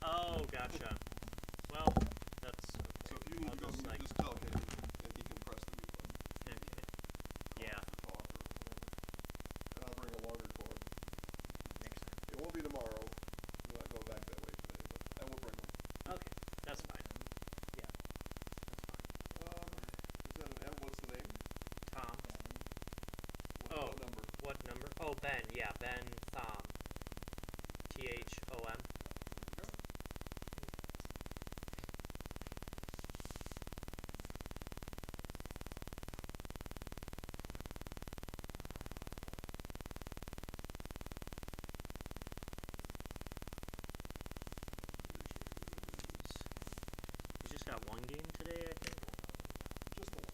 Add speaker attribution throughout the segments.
Speaker 1: Oh, gotcha. Well, that's okay.
Speaker 2: So if you need to go mute, just tell him, and he can press the mute button.
Speaker 1: Okay. Yeah.
Speaker 2: Talk or whatever. And I'll bring a longer cord.
Speaker 1: Next time.
Speaker 2: It won't be tomorrow. We're not going back that way today, but I will bring them.
Speaker 1: Okay, that's fine. Yeah, that's fine.
Speaker 2: Is that an M? What's the name?
Speaker 1: Tom.
Speaker 2: What number?
Speaker 1: What number? Oh, Ben. Yeah, Ben Thom. Thom. He's just got one game today, I think.
Speaker 2: Just the one.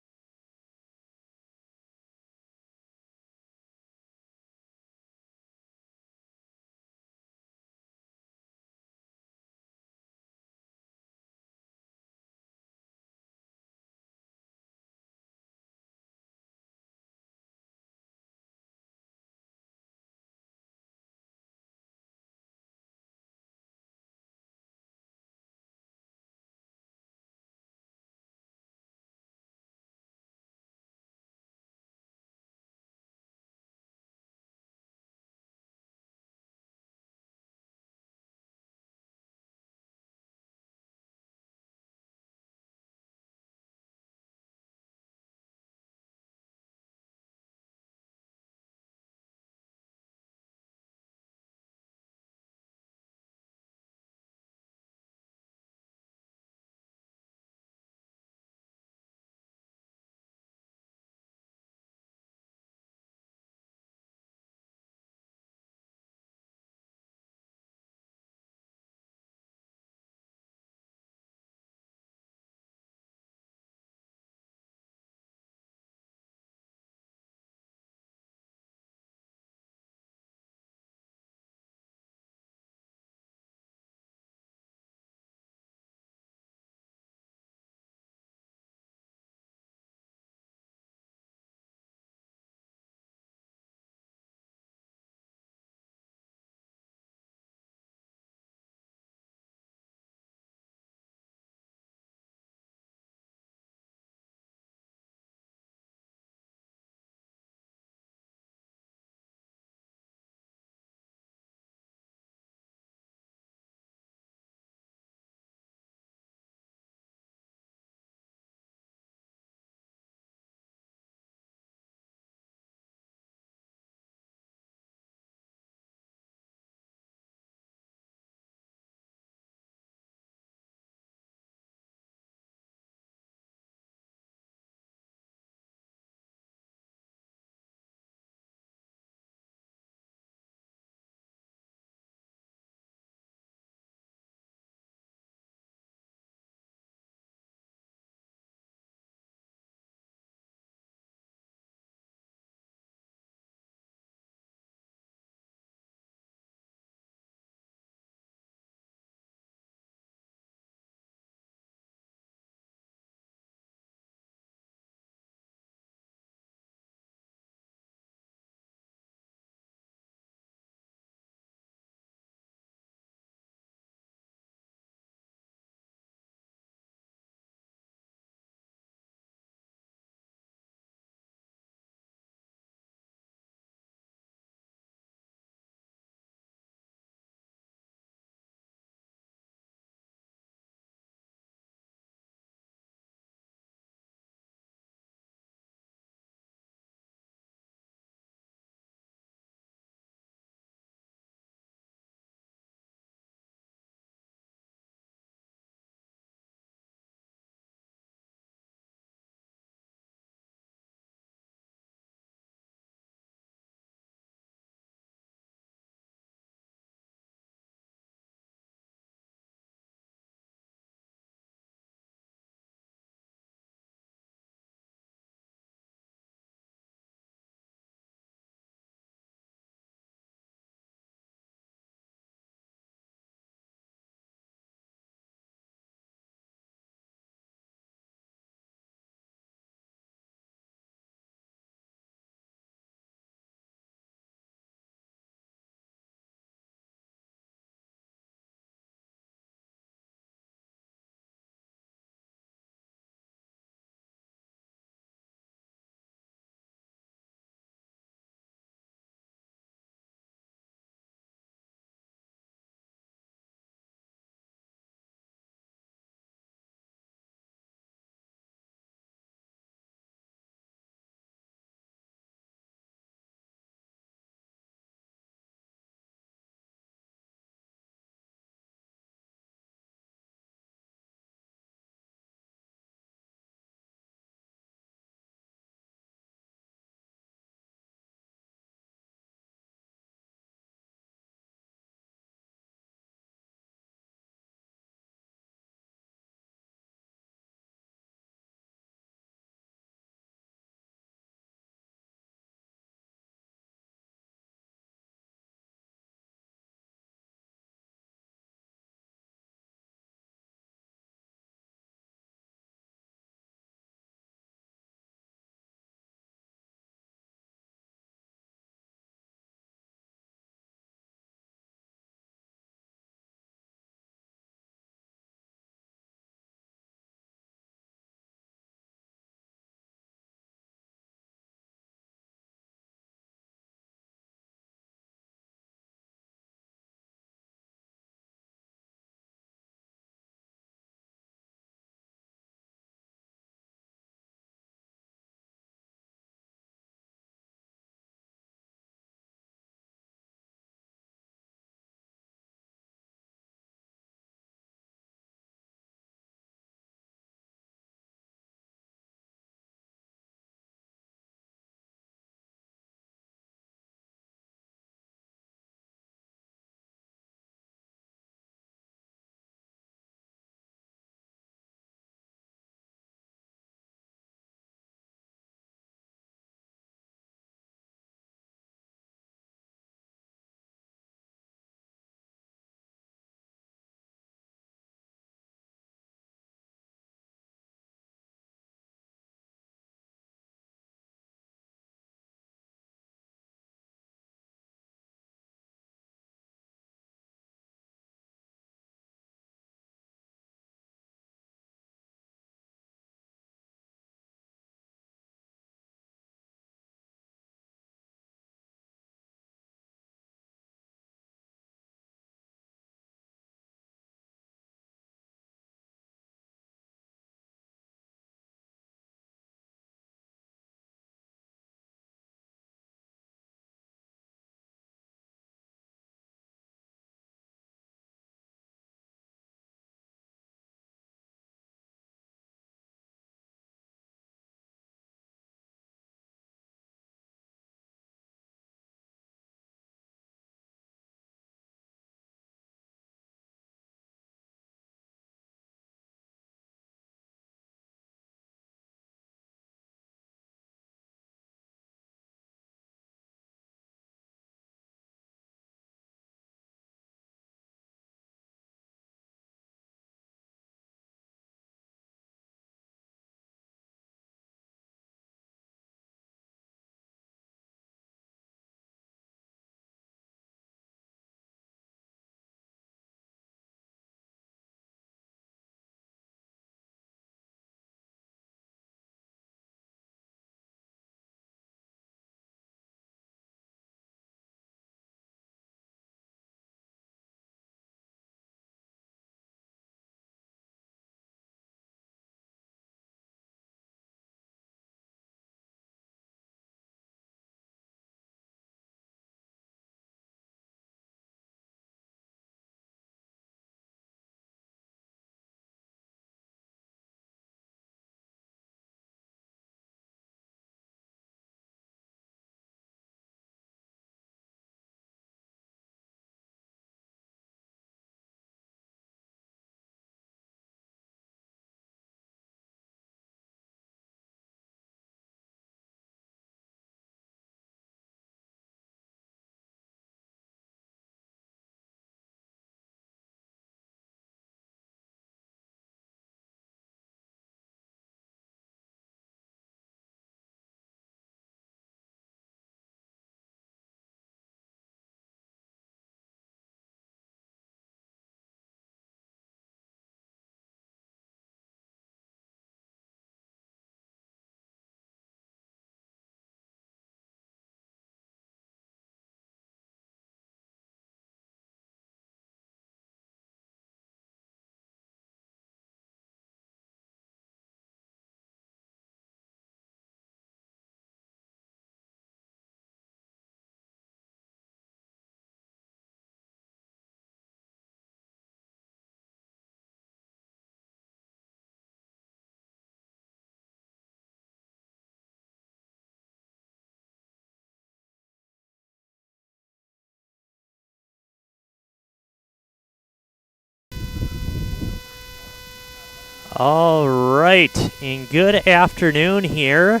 Speaker 1: All right, and good afternoon here.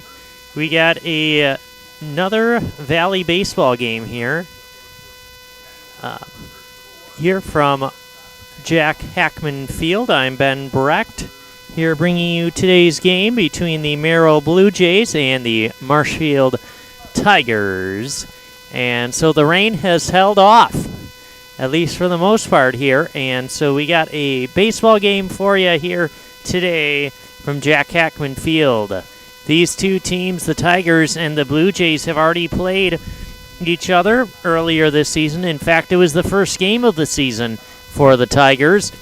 Speaker 1: We got another Valley baseball game here. Here from Jack Hackman Field, I'm Ben Brecht, here bringing you today's game between the Merrill Blue Jays and the Marshfield Tigers. And so the rain has held off, at least for the most part here. And so we got a baseball game for you here today from Jack Hackman Field. These two teams, the Tigers and the Blue Jays, have already played each other earlier this season. In fact, it was the first game of the season for the Tigers.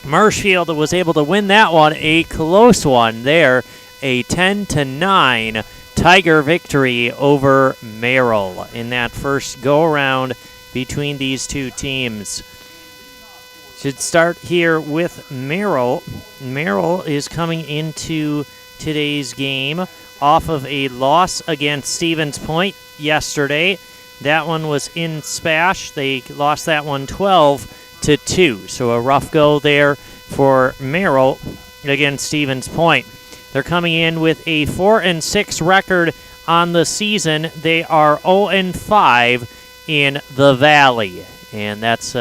Speaker 1: Marshfield was able to win that one, a close one there, a 10-9 Tiger victory over Merrill in that first go-around between these two teams. Should start here with Merrill. Merrill is coming into today's game off of a loss against Stevens Point yesterday. That one was in Spash. They lost that one 12-2. So a rough go there for Merrill against Stevens Point. They're coming in with a 4-6 record on the season. They are 0-5 in the Valley, and that's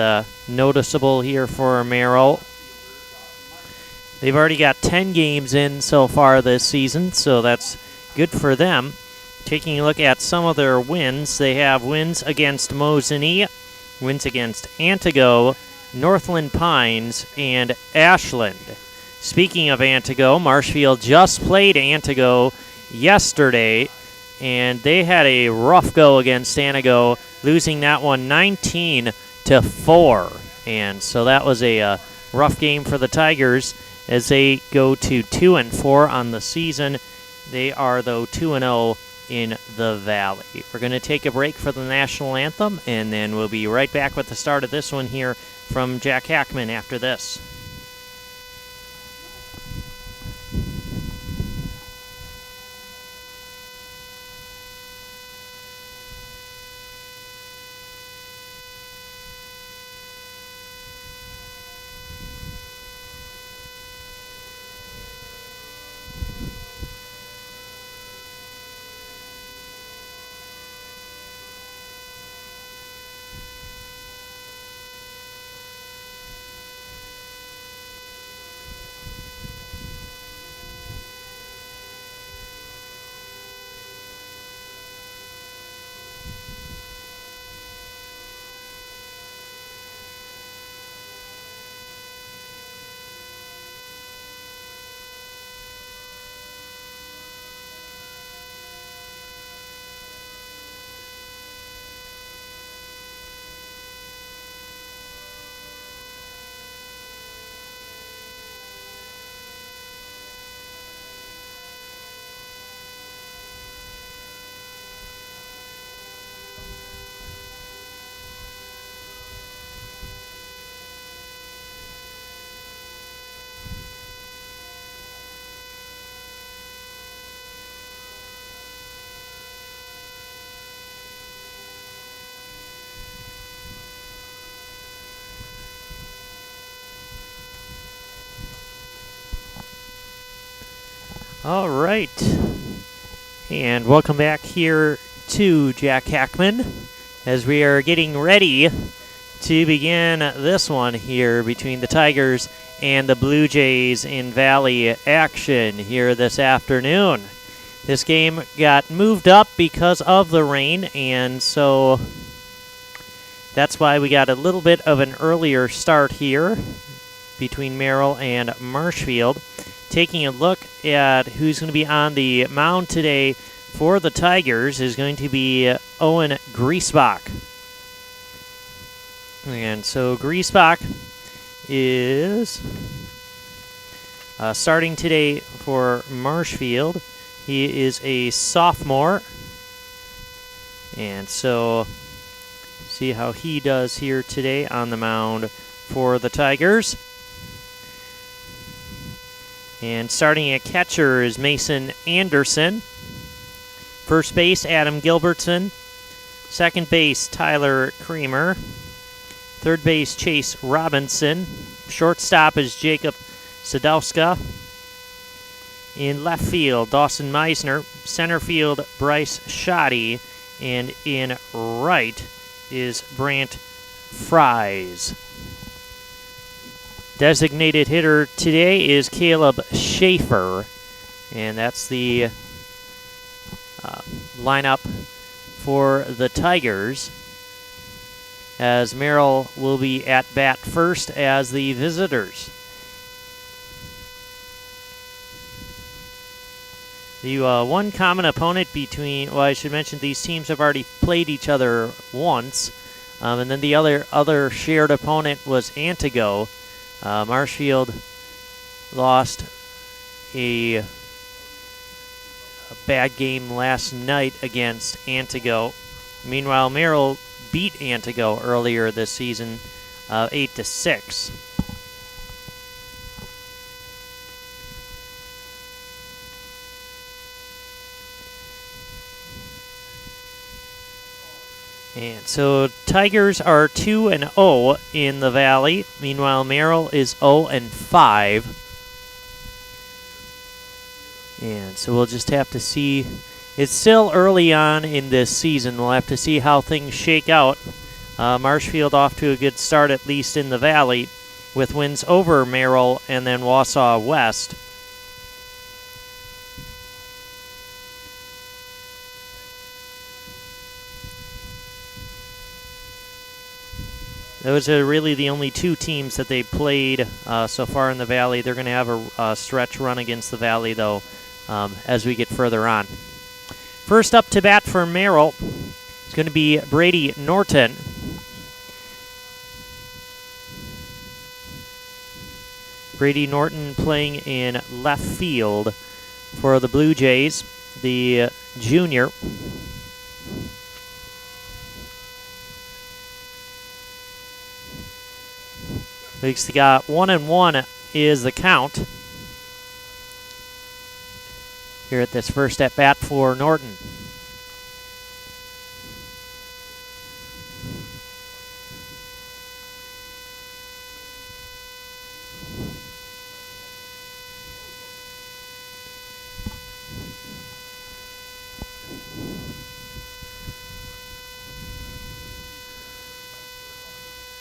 Speaker 1: noticeable here for Merrill. They've already got 10 games in so far this season, so that's good for them. Taking a look at some of their wins, they have wins against Mosinee, wins against Antigo, Northland Pines, and Ashland. Speaking of Antigo, Marshfield just played Antigo yesterday, and they had a rough go against Antigo, losing that one 19-4. And so that was a rough game for the Tigers as they go to 2-4 on the season. They are, though, 2-0 in the Valley. We're going to take a break for the national anthem, and then we'll be right back with the start of this one here from Jack Hackman after this. All right, and welcome back here to Jack Hackman as we are getting ready to begin this one here between the Tigers and the Blue Jays in Valley action here this afternoon. This game got moved up because of the rain, and so that's why we got a little bit of an earlier start here between Merrill and Marshfield. Taking a look at who's going to be on the mound today for the Tigers is going to be Owen Griesbach. And so Griesbach is starting today for Marshfield. He is a sophomore. And so see how he does here today on the mound for the Tigers. And starting at catcher is Mason Anderson. First base, Adam Gilbertson. Second base, Tyler Creamer. Third base, Chase Robinson. Shortstop is Jacob Sadowska. In left field, Dawson Meisner. Center field, Bryce Shoddy. And in right is Brant Fries. Designated hitter today is Caleb Schaefer. And that's the lineup for the Tigers, as Merrill will be at bat first as the visitors. The one common opponent between, well, I should mention these teams have already played each other once, and then the other shared opponent was Antigo. Marshfield lost a bad game last night against Antigo. Meanwhile, Merrill beat Antigo earlier this season, 8-6. And so Tigers are 2-0 in the Valley. Meanwhile, Merrill is 0-5. And so we'll just have to see. It's still early on in this season. We'll have to see how things shake out. Marshfield off to a good start, at least in the Valley, with wins over Merrill and then Wausau West. Those are really the only two teams that they played so far in the Valley. They're going to have a stretch run against the Valley, though, as we get further on. First up to bat for Merrill is going to be Brady Norton. Brady Norton playing in left field for the Blue Jays, the junior. We've got 1-1 is the count here at this first at bat for Norton.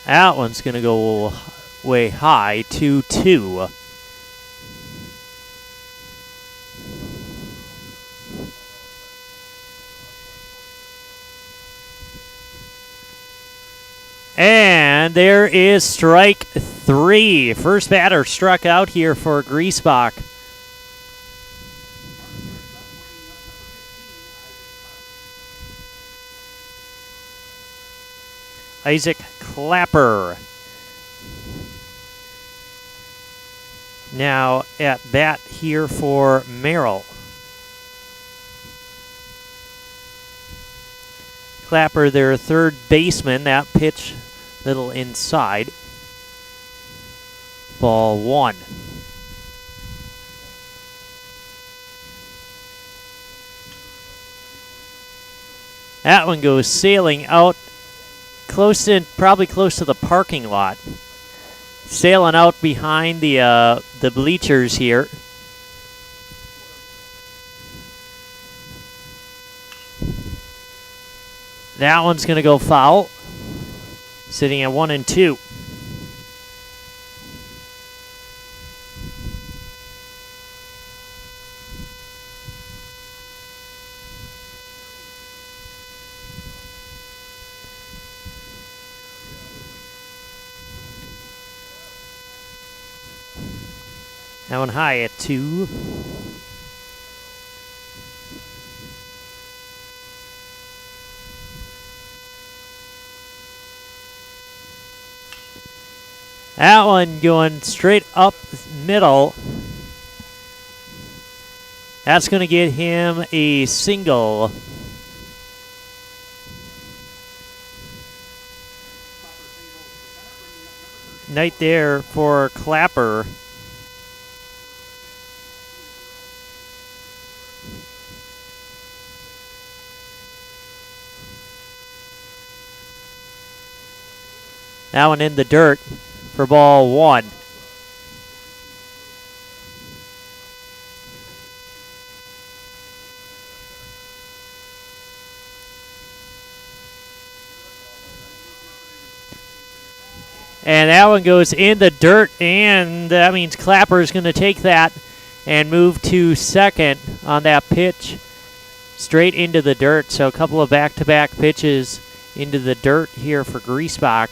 Speaker 1: That one's going to go way high, 2-2. And there is strike 3. First batter struck out here for Griesbach. Isaac Clapper. Now at bat here for Merrill. Clapper, their third baseman. That pitch little inside. Ball 1. That one goes sailing out probably close to the parking lot. Sailing out behind the bleachers here. That one's going to go foul. Sitting at 1-2. That one high at 2. That one going straight up middle. That's going to get him a single. Night there for Clapper. That one in the dirt for ball 1. And that one goes in the dirt, and that means Clapper's going to take that and move to second on that pitch straight into the dirt. So a couple of back-to-back pitches into the dirt here for Griesbach.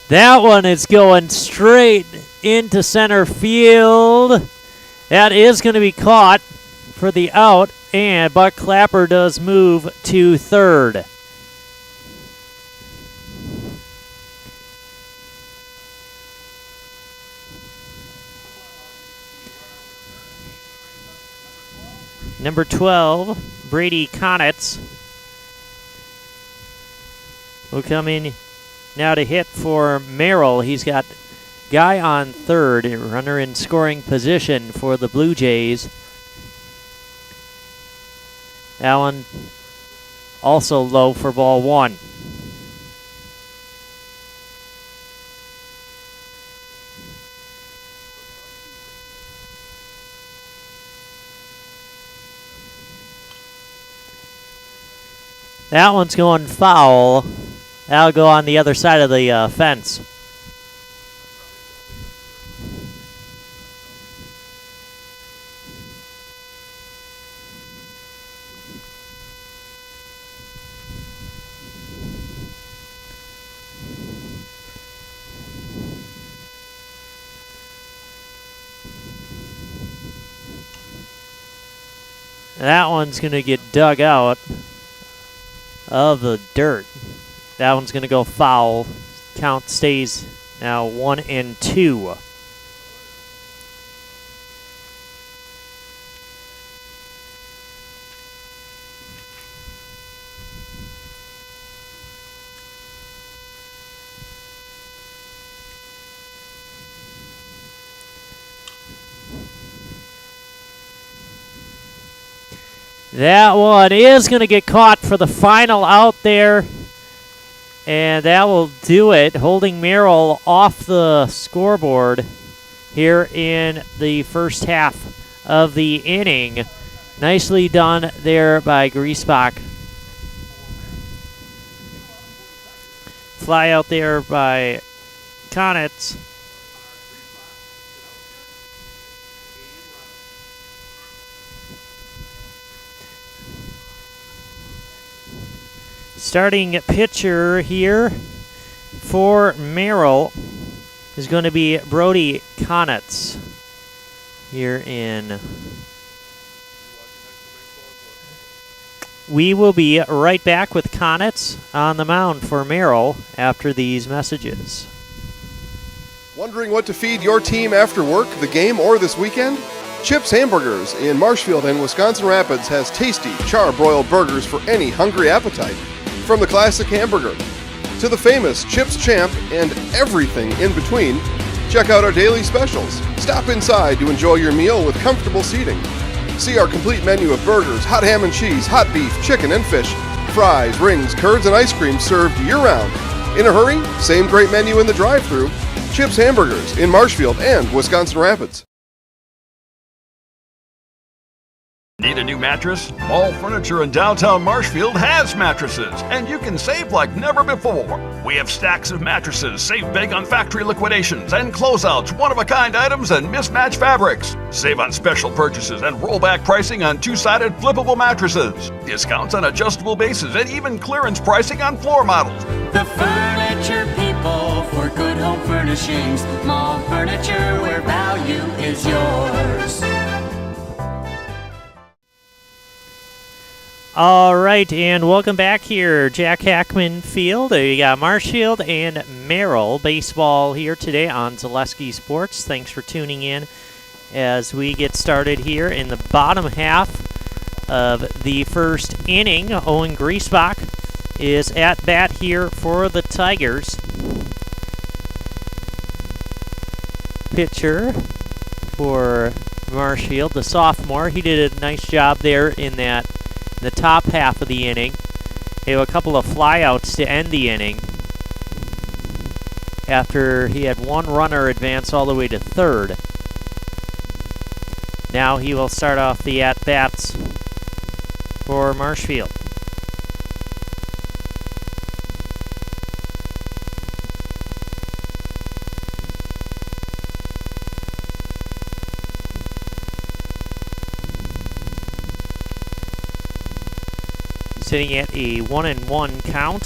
Speaker 1: That one is going straight into center field. That is going to be caught for the out, and Buck Clapper does move to third. Number 12, Brady Konitz, will come in now to hit for Merrill. He's got guy on third, runner in scoring position for the Blue Jays. That one also low for ball one. That one's going foul. That'll go on the other side of the fence. That one's going to get dug out of the dirt. That one's going to go foul. Count stays now 1-2. That one is going to get caught for the final out there. And that will do it, holding Merrill off the scoreboard here in the first half of the inning. Nicely done there by Griesbach. Fly out there by Konitz. Starting pitcher here for Merrill is going to be Brody Konitz here in. We will be right back with Konitz on the mound for Merrill after these messages.
Speaker 2: Wondering what to feed your team after work, the game, or this weekend? Chips Hamburgers in Marshfield and Wisconsin Rapids has tasty, char-broiled burgers for any hungry appetite. From the classic hamburger to the famous Chips Champ and everything in between, check out our daily specials. Stop inside to enjoy your meal with comfortable seating. See our complete menu of burgers, hot ham and cheese, hot beef, chicken and fish, fries, rings, curds, and ice cream served year-round. In a hurry? Same great menu in the drive-thru. Chips Hamburgers in Marshfield and Wisconsin Rapids.
Speaker 3: Need a new mattress? All Furniture in downtown Marshfield has mattresses, and you can save like never before. We have stacks of mattresses, save big on factory liquidations and closeouts, one-of-a-kind items, and mismatched fabrics. Save on special purchases and rollback pricing on two-sided flippable mattresses. Discounts on adjustable bases and even clearance pricing on floor models.
Speaker 4: The Furniture People for good home furnishings. Mall furniture where value is yours.
Speaker 1: All right, and welcome back here, Jack Hackman Field. We got Marshfield and Merrill baseball here today on Zaleski Sports. Thanks for tuning in as we get started here in the bottom half of the first inning. Owen Griesbach is at bat here for the Tigers. Pitcher for Marshfield, the sophomore. He did a nice job there in the top half of the inning. He had a couple of flyouts to end the inning after he had one runner advance all the way to third. Now he will start off the at-bats for Marshfield. Sitting at a 1-1 count.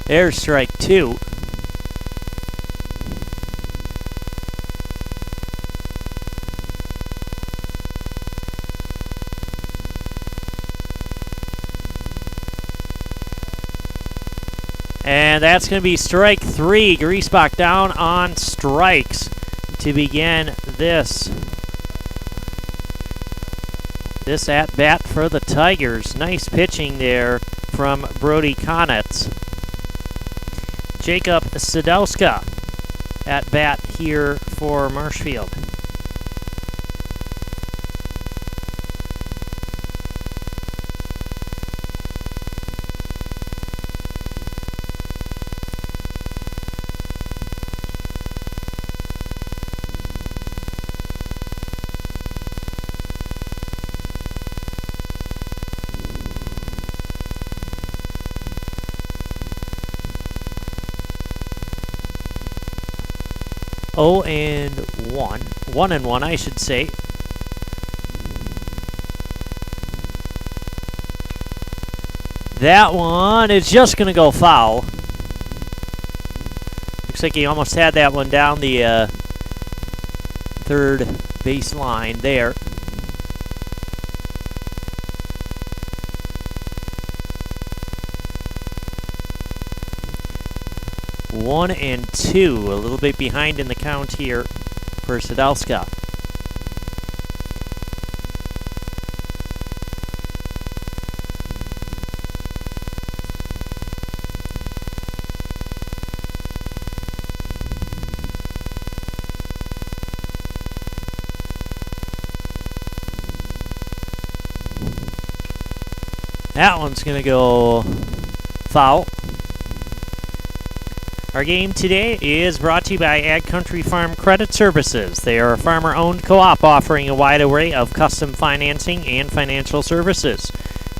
Speaker 1: There's strike 2. And that's going to be strike 3. Griesbach down on strikes to begin this at-bat for the Tigers. Nice pitching there from Brody Konitz. Jacob Sadowska at bat here for Marshfield. Oh, and 1-1, I should say. That one is just going to go foul. Looks like he almost had that one down the third base line there. One and 2, a little bit behind in the count here for Sadowska. That one's going to go foul. Our game today is brought to you by Ag Country Farm Credit Services. They are a farmer-owned co-op offering a wide array of custom financing and financial services.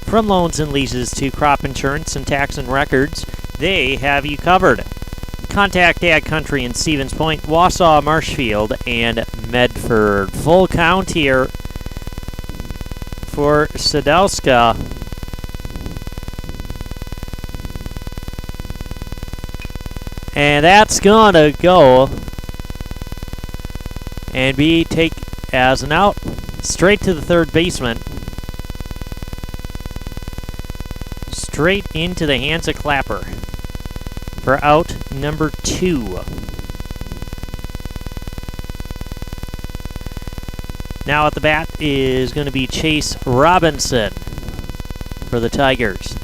Speaker 1: From loans and leases to crop insurance and tax and records, they have you covered. Contact Ag Country in Stevens Point, Wausau, Marshfield, and Medford. Full count here for Sadowska. And that's gonna go and be take as an out straight to the third baseman. Straight into the hands of Clapper for out number 2. Now at the bat is going to be Chase Robinson for the Tigers.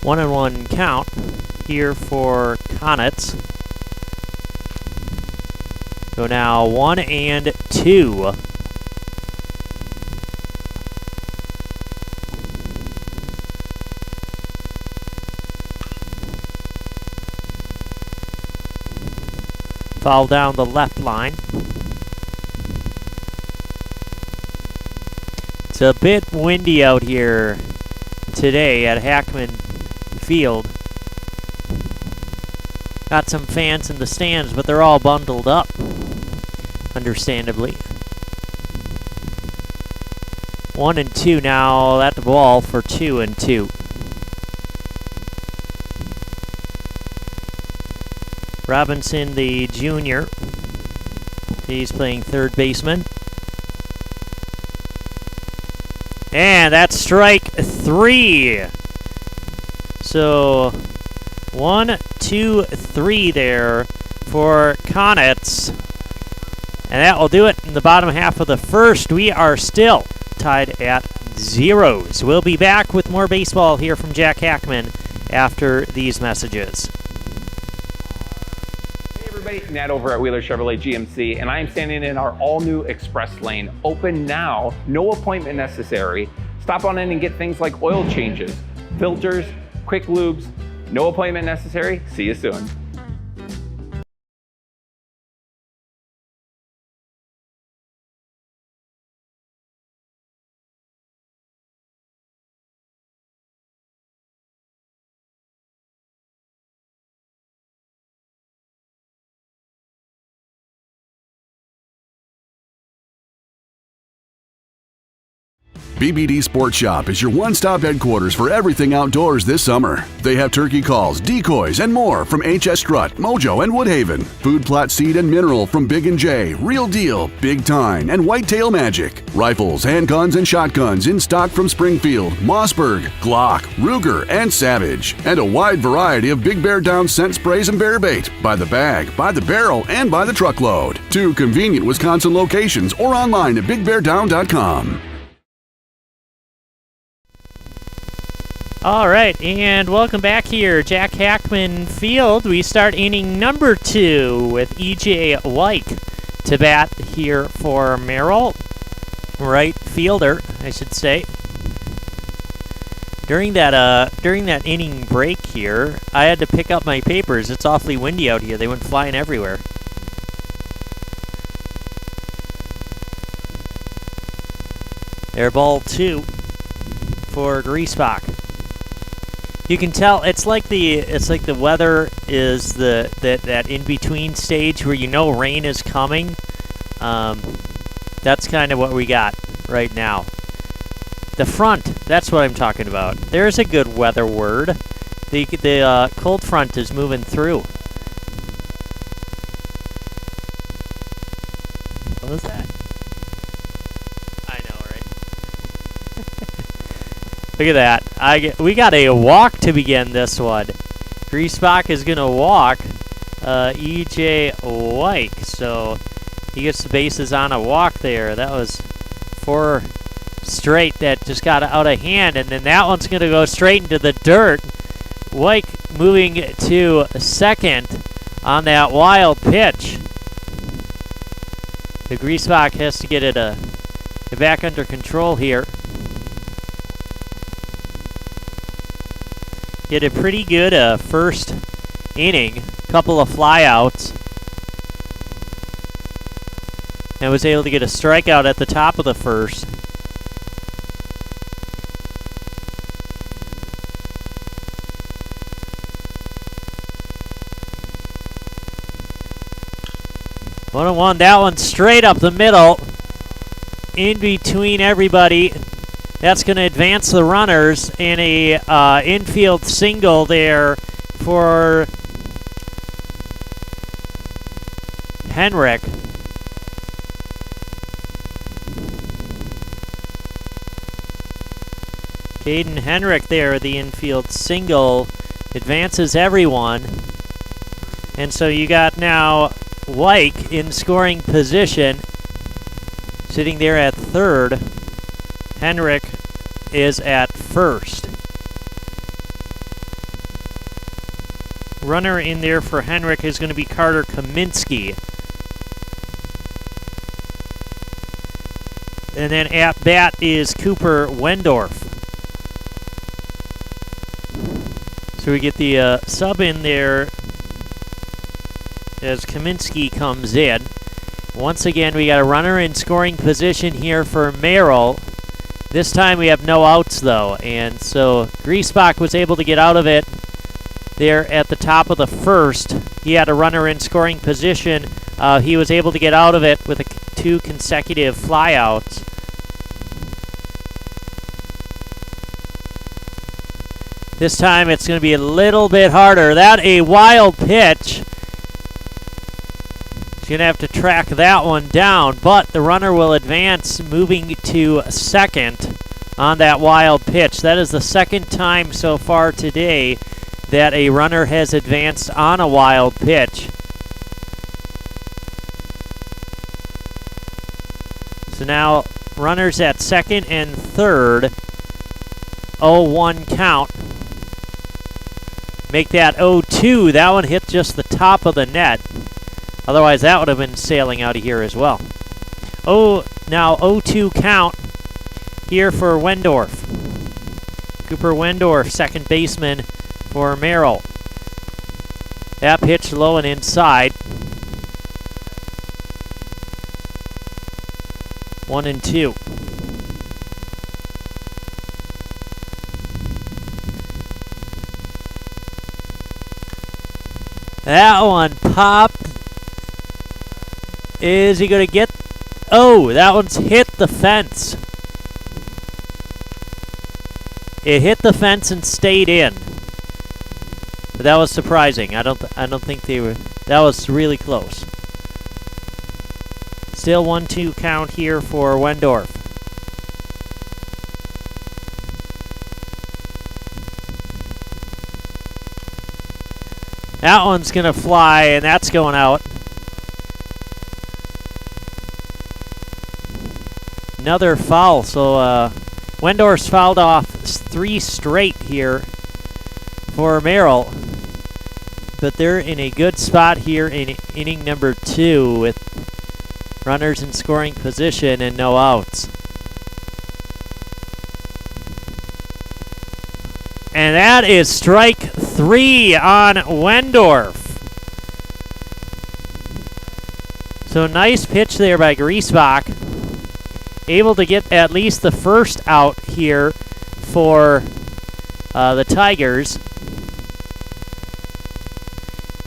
Speaker 1: One and 1 count here for Konitz. So now 1 and 2. Foul down the left line. It's a bit windy out here today at Hackman Field. Got some fans in the stands, but they're all bundled up, understandably. 1 and 2 now at the ball for 2 and 2. Robinson, the junior, he's playing third baseman. And that's strike 3. So 1, 2, 3 there for Konitz. And that will do it in the bottom half of the first. We are still tied at 0s. We'll be back with more baseball here from Jack Hackman after these messages.
Speaker 5: everybody, Nat over at Wheeler Chevrolet GMC, and I am standing in our all-new Express Lane. Open now, no appointment necessary. Stop on in and get things like oil changes, filters, quick lubes. No appointment necessary. See you soon.
Speaker 6: BBD Sports Shop is your one-stop headquarters for everything outdoors this summer. They have turkey calls, decoys, and more from HS Strut, Mojo, and Woodhaven. Food plot seed and mineral from Big & J, Real Deal, Big Tine, and Whitetail Magic. Rifles, handguns, and shotguns in stock from Springfield, Mossberg, Glock, Ruger, and Savage. And a wide variety of Big Bear Down scent sprays and bear bait by the bag, by the barrel, and by the truckload. 2 convenient Wisconsin locations or online at bigbeardown.com.
Speaker 1: All right, and welcome back here, Jack Hackman Field. We start inning number 2 with E.J. Wyke to bat here for Merrill. Right fielder, I should say. During that inning break here, I had to pick up my papers. It's awfully windy out here. They went flying everywhere. Air ball 2 for Griesbach. You can tell it's like the weather is that in between stage where you know rain is coming. That's kind of what we got right now. The front, that's what I'm talking about. There's a good weather word. The cold front is moving through. What was that? I know, right? Look at that. We got a walk to begin this one. Griesbach is going to walk E.J. Wyke. So he gets the bases on a walk there. That was 4 straight that just got out of hand. And then that one's going to go straight into the dirt. Wyke moving to second on that wild pitch. The Griesbach has to get it back under control here. He had a pretty good first inning, couple of flyouts, and was able to get a strikeout at the top of the first. One and one, that one straight up the middle, in between everybody. That's going to advance the runners, and a infield single there for Henrik. Caden Henrik there, the infield single, advances everyone. And so you got now Wyke in scoring position, sitting there at third. Henrik is at first. Runner in there for Henrik is going to be Carter Kaminsky. And then at bat is Cooper Wendorf. So we get the sub in there as Kaminsky comes in. Once again, we got a runner in scoring position here for Merrill. This time we have no outs, though, and so Griesbach was able to get out of it there at the top of the first. He had a runner in scoring position. He was able to get out of it with 2 consecutive flyouts. This time it's going to be a little bit harder. That a wild pitch. He's going to have to track that one down, but the runner will advance, moving to second on that wild pitch. That is the second time so far today that a runner has advanced on a wild pitch. So now runners at second and third. 0-1 count. Make that 0-2. That one hit just the top of the net. Otherwise, that would have been sailing out of here as well. Oh, now 0-2 count here for Wendorf. Cooper Wendorf, second baseman for Merrill. That pitch low and inside. 1-2. That one popped. Is he going to get... Oh, that one's hit the fence. It hit the fence and stayed in. But that was surprising. I don't think they were... That was really close. Still 1-2 count here for Wendorf. That one's going to fly, and that's going out. Another foul, so Wendorf's fouled off 3 straight here for Merrill. But they're in a good spot here in inning number 2 with runners in scoring position and no outs. And that is strike 3 on Wendorf. So nice pitch there by Griesbach. Able to get at least the first out here for the Tigers.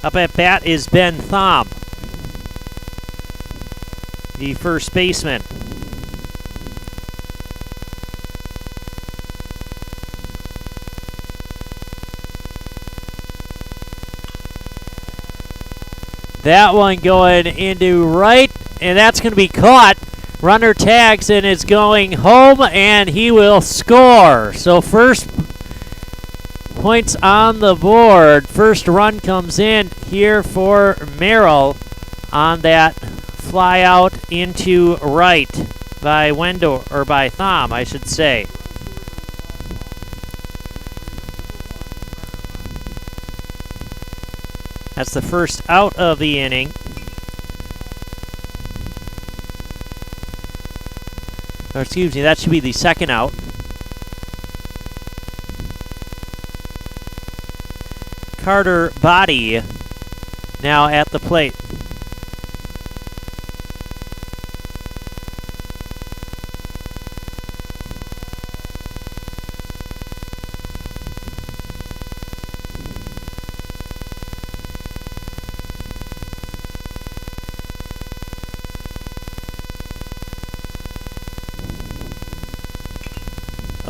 Speaker 1: Up at bat is Ben Thom, the first baseman. That one going into right, and that's going to be caught. Runner tags and is going home, and he will score. So first points on the board. First run comes in here for Merrill on that fly out into right by Wendorf, or by Thom, I should say. That's the first out of the inning. Or excuse me, that should be the second out. Carter Body now at the plate.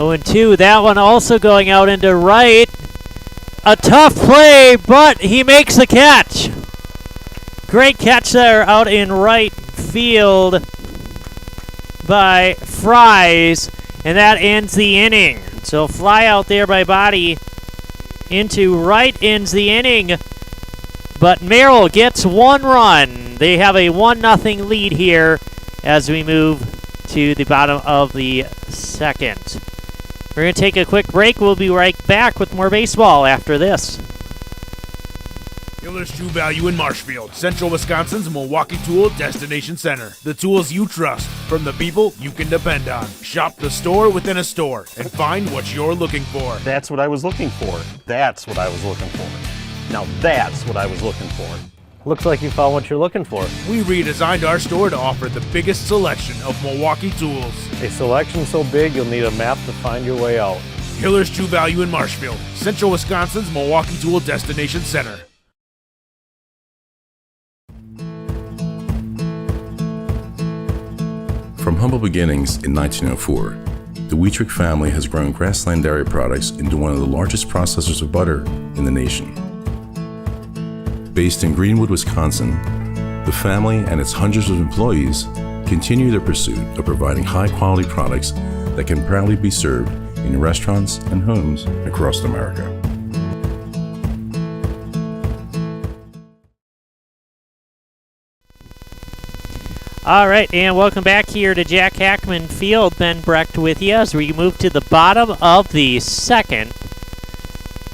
Speaker 1: Oh, and 2, that one also going out into right. A tough play, but he makes the catch. Great catch there out in right field by Fries, and that ends the inning. So fly out there by Body into right ends the inning, but Merrill gets 1 run. They have a 1-0 lead here as we move to the bottom of the second. We're going to take a quick break. We'll be right back with more baseball after this.
Speaker 7: Hiller's True Value in Marshfield, Central Wisconsin's Milwaukee Tool Destination Center. The tools you trust from the people you can depend on. Shop the store within a store and find what you're looking for.
Speaker 8: That's what I was looking for. That's what I was looking for. Now that's what I was looking for.
Speaker 9: Looks like you found what you're looking for.
Speaker 7: We redesigned our store to offer the biggest selection of Milwaukee tools.
Speaker 9: A selection so big you'll need a map to find your way out.
Speaker 7: Hiller's True Value in Marshfield, Central Wisconsin's Milwaukee Tool Destination Center.
Speaker 10: From humble beginnings in 1904, the Wheatrick family has grown Grassland Dairy Products into one of the largest processors of butter in the nation. Based in Greenwood, Wisconsin, the family and its hundreds of employees continue their pursuit of providing high-quality products that can proudly be served in restaurants and homes across America.
Speaker 1: All right, and welcome back here to Jack Hackman Field. Ben Brecht with you as we move to the bottom of the second.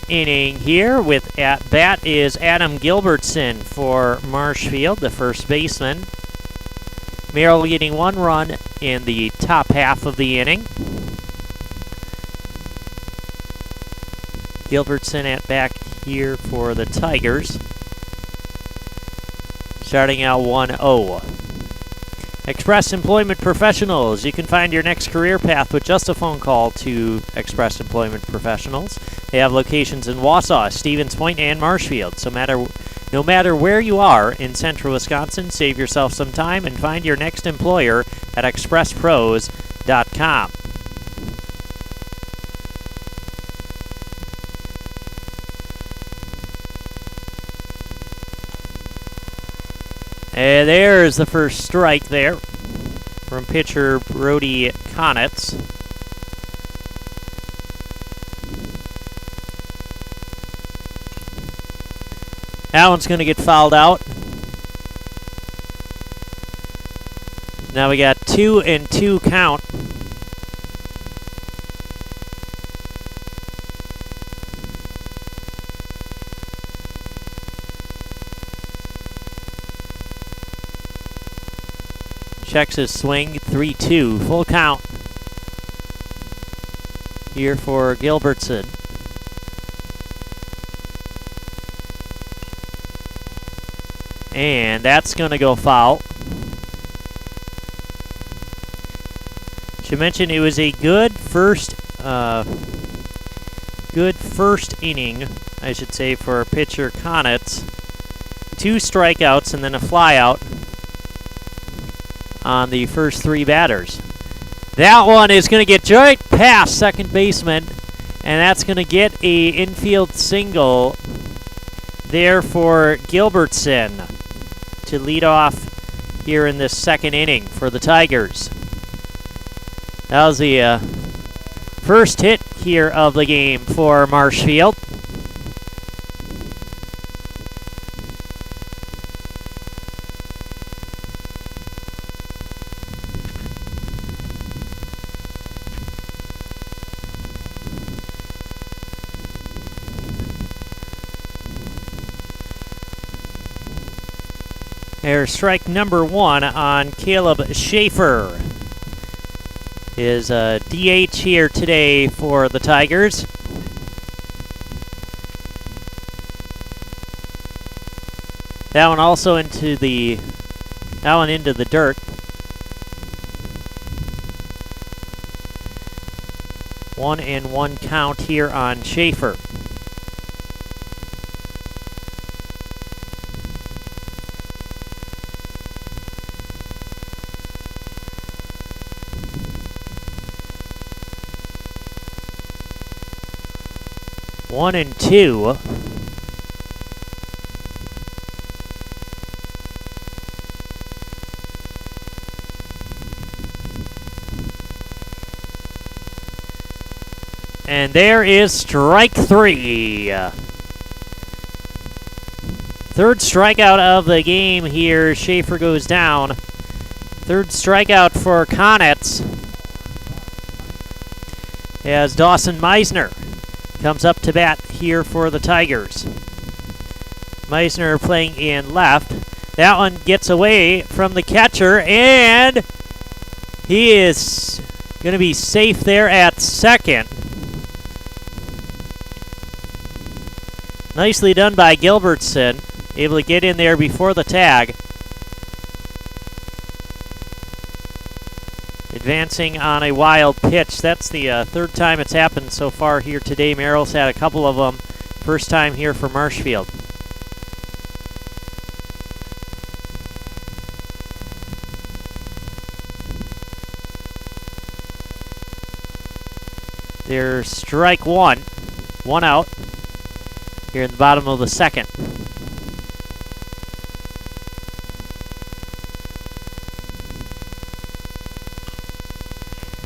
Speaker 1: inning here. With at bat is Adam Gilbertson for Marshfield, the first baseman. Merrill getting 1 run in the top half of the inning. Gilbertson at bat here for the Tigers. Starting out 1-0. Express Employment Professionals. You can find your next career path with just a phone call to Express Employment Professionals. They have locations in Wausau, Stevens Point, and Marshfield. So no matter where you are in central Wisconsin, save yourself some time and find your next employer at expresspros.com. And there's the first strike there from pitcher Brody Konitz. That one's going to get fouled out. Now we got 2-2 count. Checks his swing, 3-2, full count here for Gilbertson. And that's going to go foul. Should mention it was a good first inning, I should say, for pitcher Konitz. 2 strikeouts and then a flyout on the first 3 batters. That one is going to get right past second baseman, and that's going to get a infield single there for Gilbertson to lead off here in this second inning for the Tigers. That was the first hit here of the game for Marshfield. There's strike number 1 on Caleb Schaefer. His DH here today for the Tigers. That one also into the dirt. 1-1 count here on Schaefer. One and two. And there is strike 3. Third strikeout of the game here. Schaefer goes down. Third strikeout for Konitz. As Dawson Meisner comes up to bat here for the Tigers. Meisner playing in left. That one gets away from the catcher, and he is going to be safe there at second. Nicely done by Gilbertson, able to get in there before the tag. Advancing on a wild pitch. That's the third time it's happened so far here today. Merrill's had a couple of them. First time here for Marshfield. There's strike 1. 1 out here in the bottom of the second.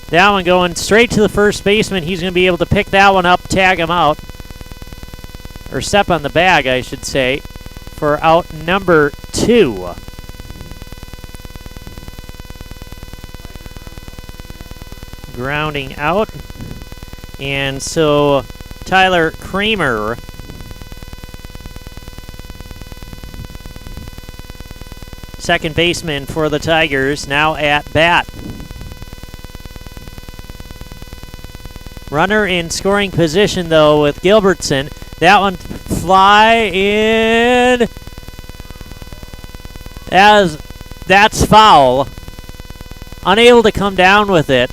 Speaker 1: That one going straight to the first baseman. He's going to be able to pick that one up, tag him out. Or step on the bag, I should say, for out number 2. Grounding out. And so Tyler Kramer. Second baseman for the Tigers, now at bat. Runner in scoring position, though, with Gilbertson. That one fly in. That's foul. Unable to come down with it.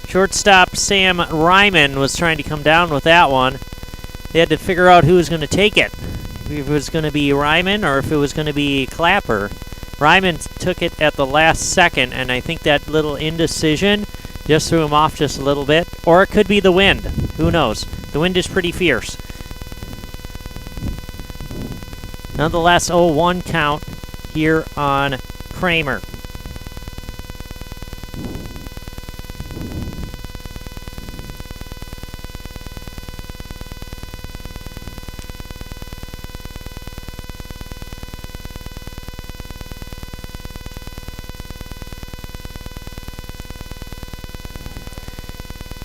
Speaker 1: Shortstop Sam Ryman was trying to come down with that one. They had to figure out who was going to take it. If it was going to be Ryman or if it was going to be Clapper. Ryman took it at the last second, and I think that little indecision just threw him off just a little bit. Or it could be the wind. Who knows? The wind is pretty fierce. Nonetheless, 0-1 count here on Kramer.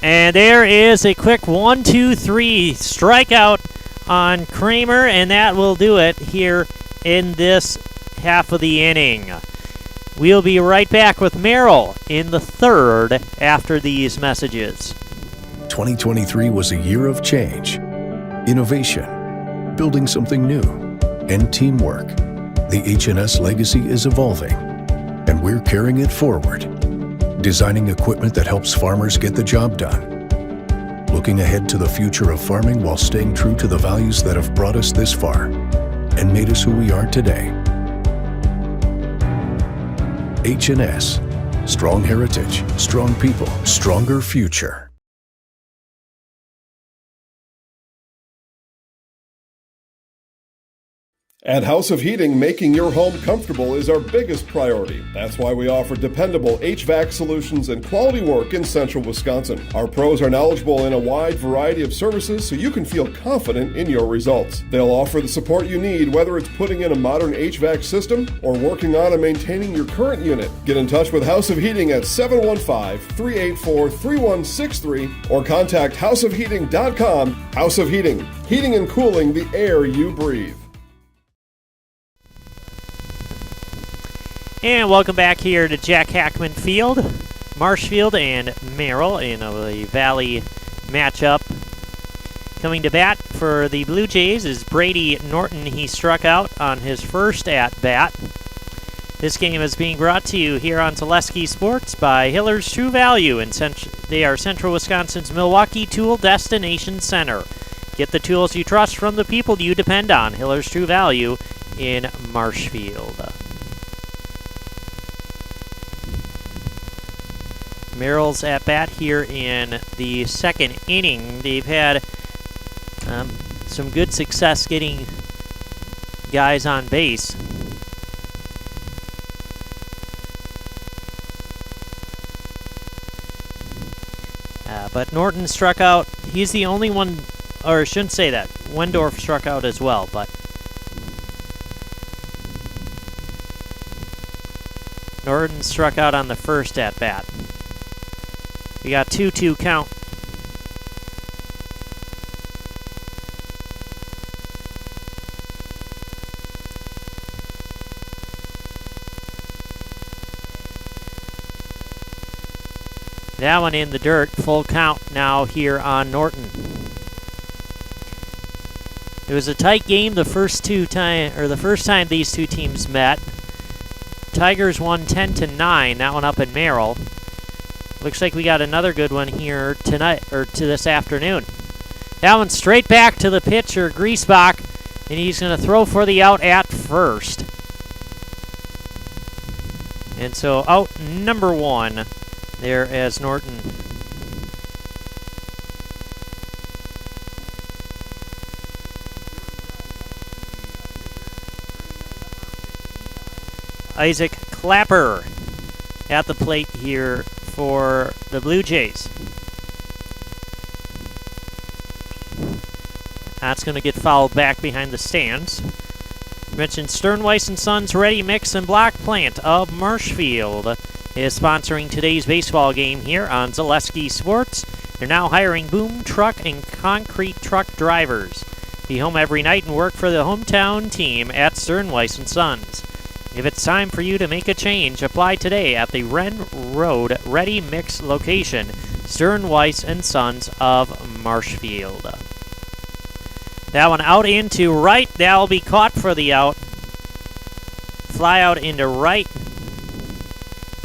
Speaker 1: And there is a quick 1-2-3 strikeout on Kramer, and that will do it here in this half of the inning. We'll be right back with Merrill in the third after these messages.
Speaker 11: 2023 was a year of change, innovation, building something new, and teamwork. The H&S legacy is evolving, and we're carrying it forward. Designing equipment that helps farmers get the job done. Looking ahead to the future of farming while staying true to the values that have brought us this far and made us who we are today. H&S. Strong heritage, strong people, stronger future.
Speaker 2: At House of Heating, making your home comfortable is our biggest priority. That's why we offer dependable HVAC solutions and quality work in central Wisconsin. Our pros are knowledgeable in a wide variety of services so you can feel confident in your results. They'll offer the support you need, whether it's putting in a modern HVAC system or working on and maintaining your current unit. Get in touch with House of Heating at 715-384-3163 or contact houseofheating.com. House of Heating, heating and cooling the air you breathe.
Speaker 1: And welcome back here to Jack Hackman Field, Marshfield and Merrill in the Valley matchup. Coming to bat for the Blue Jays is Brady Norton. He struck out on his first at-bat. This game is being brought to you here on Zaleski Sports by Hiller's True Value. They are Central Wisconsin's Milwaukee Tool Destination Center. Get the tools you trust from the people you depend on. Hiller's True Value in Marshfield. Merrill's at bat here in the second inning. They've had some good success getting guys on base. But Norton struck out. He's the only one, or I shouldn't say that. Wendorf struck out as well, but Norton struck out on the first at bat. We got 2-2 count. That one in the dirt. Full count now here on Norton. It was a tight game the first time these two teams met. Tigers won 10-9. That one up in Merrill. Looks like we got another good one here tonight, or to this afternoon. That one straight back to the pitcher, Griesbach, and he's going to throw for the out at first. And so out number one there as Norton. Isaac Clapper at the plate here for the Blue Jays. That's going to get fouled back behind the stands. Mentioned Sternweiss & Sons Ready Mix and Block Plant of Marshfield is sponsoring today's baseball game here on Zaleski Sports. They're now hiring boom truck and concrete truck drivers. Be home every night and work for the hometown team at Stern, Weiss & Sons. If it's time for you to make a change, apply today at the Wren Road Ready Mix location, Stern, Weiss & Sons of Marshfield. That one out into right. That'll be caught for the out. Fly out into right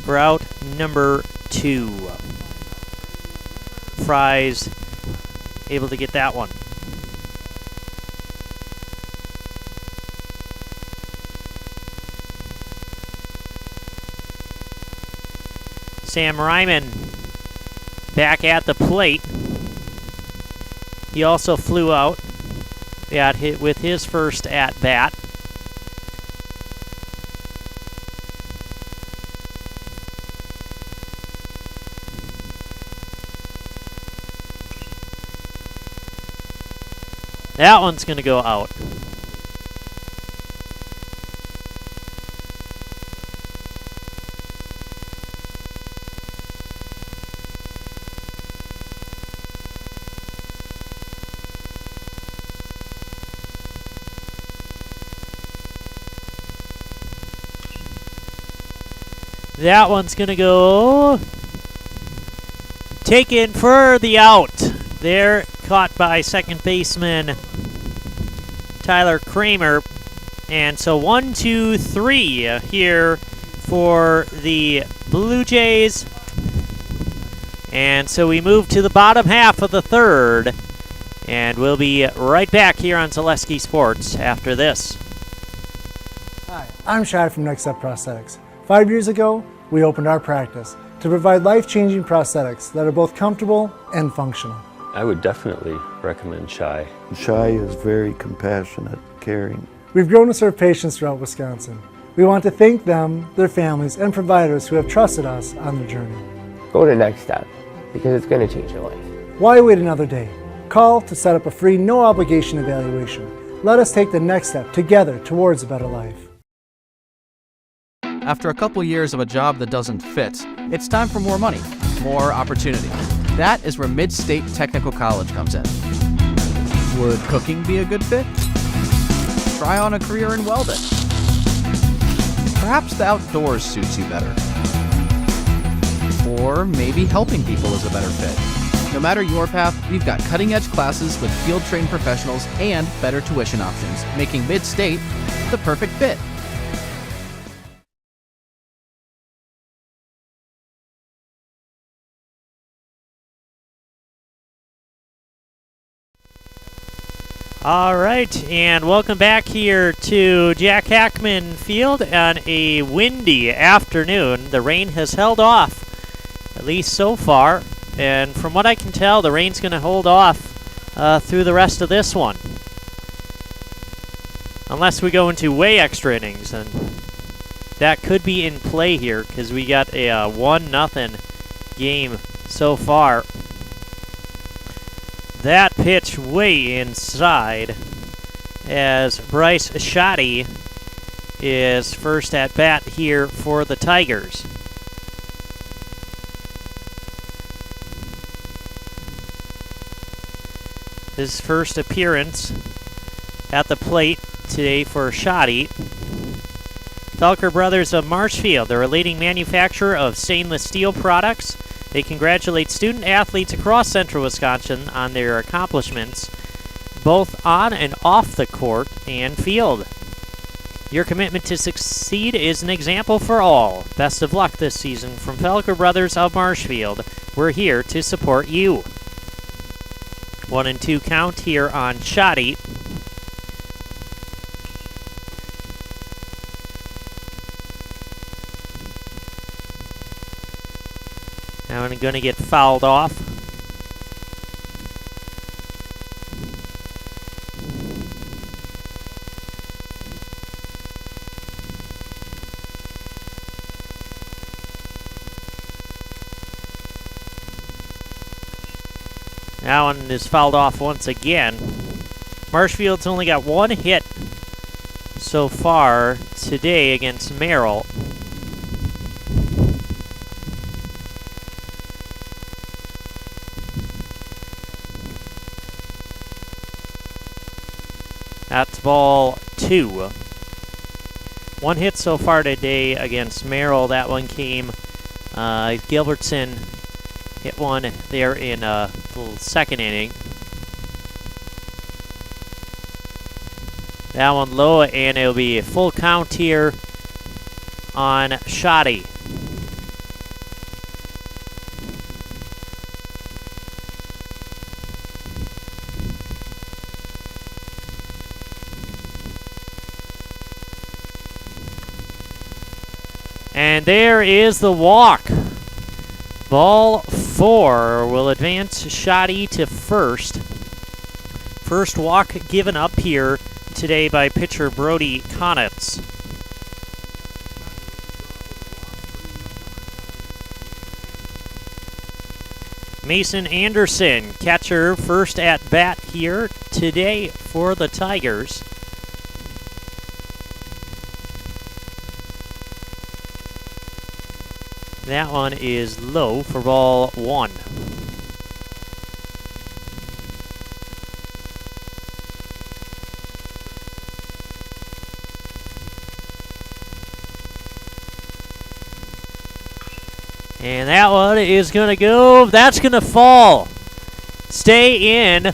Speaker 1: for out number 2. Fries able to get that one. Sam Ryman back at the plate. He also flew out with his first at bat. That one's going to go out. That one's going to go taken for the out. There, caught by second baseman Tyler Kramer. And so 1, 2, 3 here for the Blue Jays. And so we move to the bottom half of the third. And we'll be right back here on Zaleski Sports after this.
Speaker 12: Hi, I'm Shai from Next Step Prosthetics. 5 years ago, we opened our practice to provide life-changing prosthetics that are both comfortable and functional.
Speaker 13: I would definitely recommend Shai.
Speaker 14: Shai is very compassionate, caring.
Speaker 12: We've grown to serve patients throughout Wisconsin. We want to thank them, their families, and providers who have trusted us on their journey.
Speaker 15: Go to Next Step, because it's going to change your life.
Speaker 12: Why wait another day? Call to set up a free, no-obligation evaluation. Let us take the next step together towards a better life.
Speaker 16: After a couple years of a job that doesn't fit, it's time for more money, more opportunity. That is where Mid-State Technical College comes in. Would cooking be a good fit? Try on a career in welding. Perhaps the outdoors suits you better. Or maybe helping people is a better fit. No matter your path, we've got cutting-edge classes with field-trained professionals and better tuition options, making Mid-State the perfect fit.
Speaker 1: All right, and welcome back here to Jack Hackman Field on a windy afternoon. The rain has held off, at least so far, and from what I can tell, the rain's going to hold off through the rest of this one. Unless we go into way extra innings, and that could be in play here because we got a 1-0 game so far. That pitch way inside as Bryce Shoddy is first at bat here for the Tigers. His first appearance at the plate today for Shoddy. Felker Brothers of Marshfield, they're a leading manufacturer of stainless steel products. They congratulate student athletes across central Wisconsin on their accomplishments, both on and off the court and field. Your commitment to succeed is an example for all. Best of luck this season from Felker Brothers of Marshfield. We're here to support you. 1-2 count here on Shoddy. Now I'm going to get fouled off. That one is fouled off once again. Marshfield's only got one hit so far today against Merrill. That's ball 2. One hit so far today against Merrill. That one came, Gilbertson hit one there in the second inning. That one low, and it'll be a full count here on Shoddy. And there is the walk. Ball 4 will advance Shoddy to first. First walk given up here today by pitcher Brody Konitz. Mason Anderson, catcher, first at bat here today for the Tigers. That one is low for ball 1. And that one is going to go, that's going to fall. Stay in,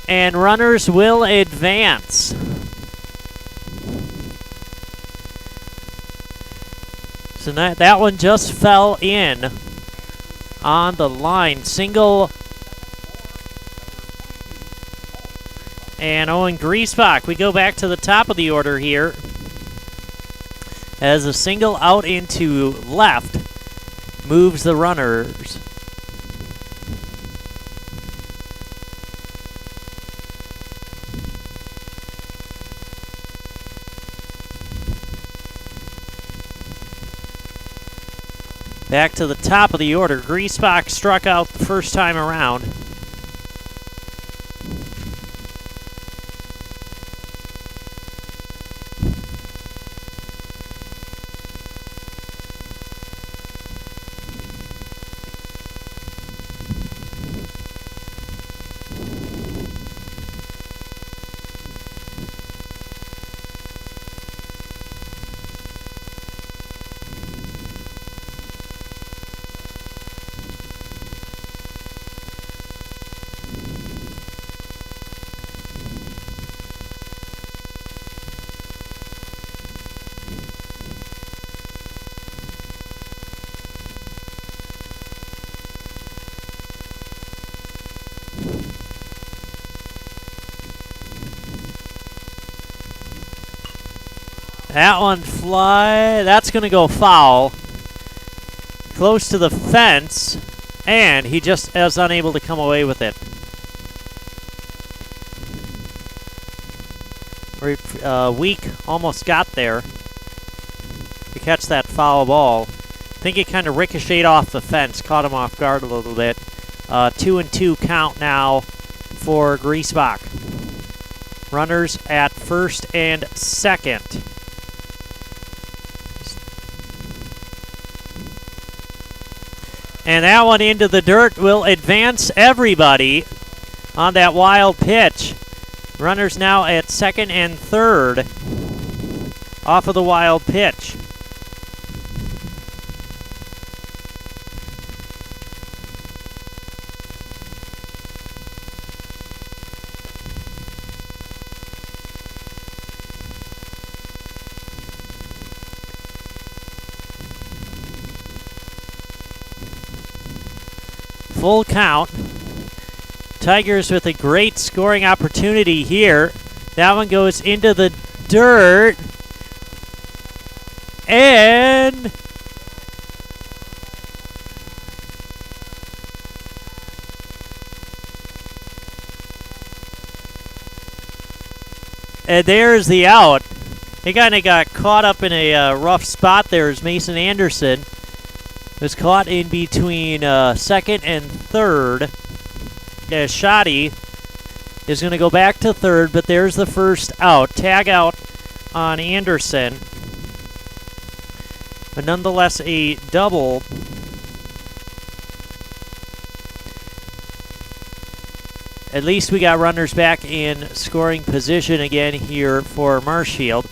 Speaker 1: and runners will advance. So that one just fell in on the line. Single. And Owen Griesbach, we go back to the top of the order here. As a single out into left, moves the runners. Back to the top of the order. Griesbach struck out the first time around. That one that's going to go foul. Close to the fence, and he just is unable to come away with it. Weak almost got there to catch that foul ball. I think it kind of ricocheted off the fence, caught him off guard a little bit. 2-2 count now for Griesbach. Runners at first and second. And that one into the dirt will advance everybody on that wild pitch. Runners now at second and third off of the wild pitch. Full count. Tigers with a great scoring opportunity here. That one goes into the dirt. And there's the out. He kind of got caught up in a rough spot there as Mason Anderson was caught in between second and third. As Shoddy is going to go back to third, but there's the first out. Tag out on Anderson. But nonetheless, a double. at least we got runners back in scoring position again here for Marshfield.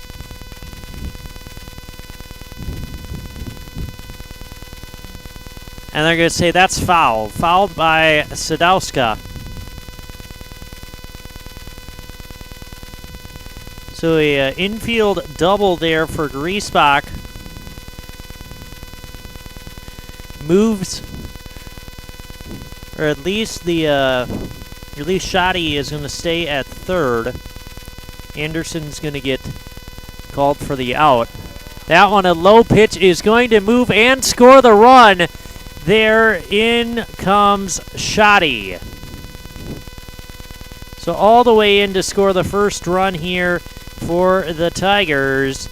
Speaker 1: And they're going to say that's foul. Fouled by Sadowska. So a infield double there for Griesbach. Moves, or at least Shoddy is going to stay at third. Anderson's going to get called for the out. That one, a low pitch, is going to move and score the run. There in comes Shoddy. So all the way in to score the first run here for the Tigers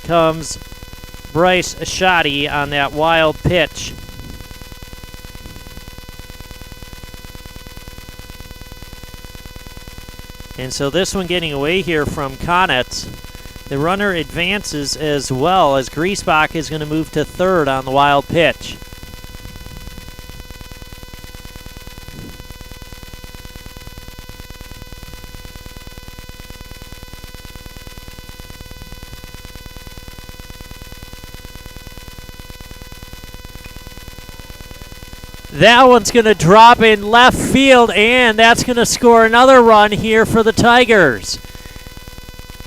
Speaker 1: comes Bryce Shoddy on that wild pitch. And so this one getting away here from Konitz. The runner advances as well as Griesbach is going to move to third on the wild pitch. That one's going to drop in left field, and that's going to score another run here for the Tigers.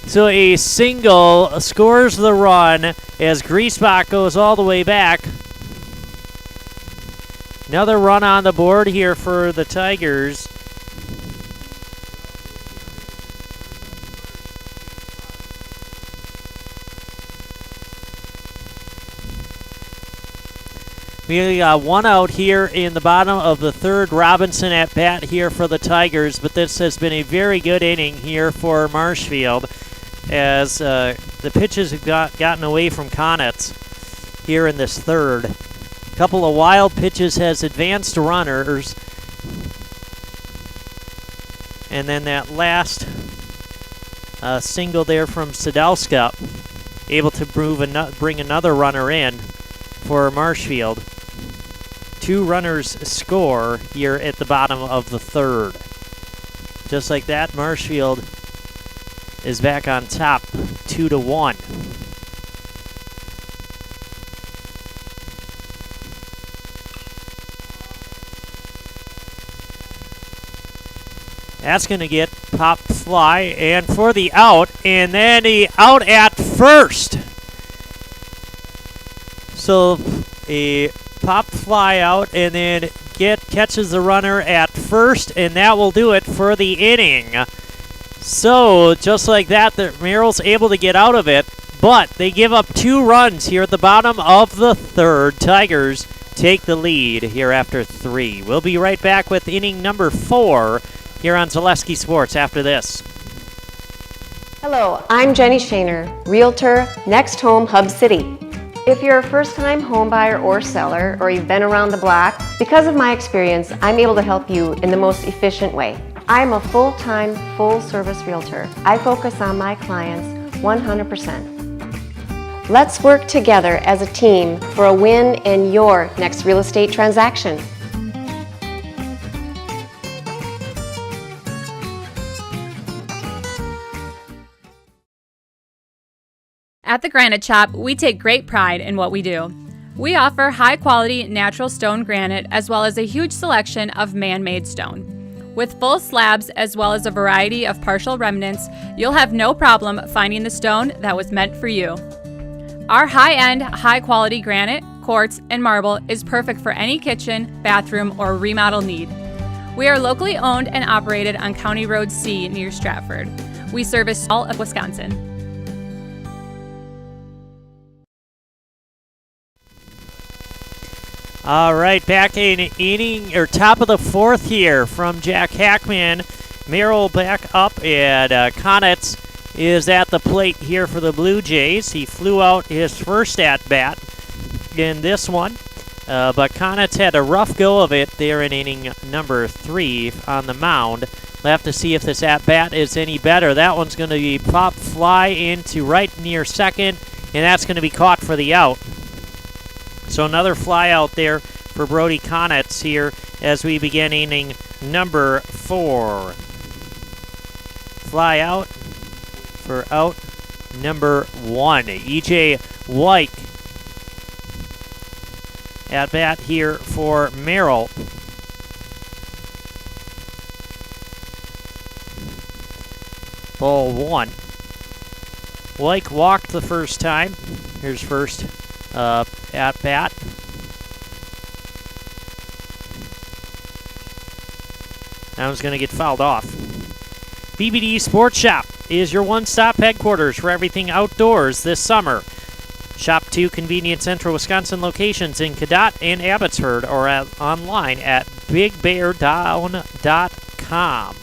Speaker 1: So a single scores the run as Griesbach goes all the way back. Another run on the board here for the Tigers. We got one out here in the bottom of the third. Robinson at bat here for the Tigers, but this has been a very good inning here for Marshfield as the pitches have gotten away from Konitz here in this third. A couple of wild pitches has advanced runners, and then that last single there from Sadowska, able to bring another runner in for Marshfield. Two runners score here at the bottom of the third. Just like that, Marshfield is back on top, 2-1. That's going to get pop fly and for the out, and then he out at first. So a pop fly out, and then catches the runner at first, and that will do it for the inning. So just like that, Merrill's able to get out of it, but they give up 2 runs here at the bottom of the third. Tigers take the lead here after 3. We'll be right back with inning number 4 here on Zaleski Sports after this.
Speaker 17: Hello, I'm Jenny Shaner, Realtor, Next Home Hub City. If you're a first-time home buyer or seller, or you've been around the block, because of my experience, I'm able to help you in the most efficient way. I'm a full-time, full-service realtor. I focus on my clients 100%. Let's work together as a team for a win in your next real estate transaction.
Speaker 18: At the Granite Shop, we take great pride in what we do. We offer high-quality natural stone granite as well as a huge selection of man-made stone. With full slabs as well as a variety of partial remnants, you'll have no problem finding the stone that was meant for you. Our high-end, high-quality granite, quartz, and marble is perfect for any kitchen, bathroom, or remodel need. We are locally owned and operated on County Road C near Stratford. We service all of Wisconsin.
Speaker 1: All right, back in inning or top of the 4th here from Jack Hackman. Merrill back up, and Konitz is at the plate here for the Blue Jays. He flew out his first at bat in this one, but Konitz had a rough go of it there in inning number 3 on the mound. We'll have to see if this at bat is any better. That one's going to be pop fly into right near second, and that's going to be caught for the out. So another fly out there for Brody Konitz here as we begin inning number 4. 4. Fly out for out number 1. E.J. White at bat here for Merrill. Ball 1. White walked the first time. Here's first at bat. That one's going to get fouled off. BBD Sports Shop is your one-stop headquarters for everything outdoors this summer. Shop 2 convenient central Wisconsin locations in Cadott and Abbotsford or online at bigbeardown.com.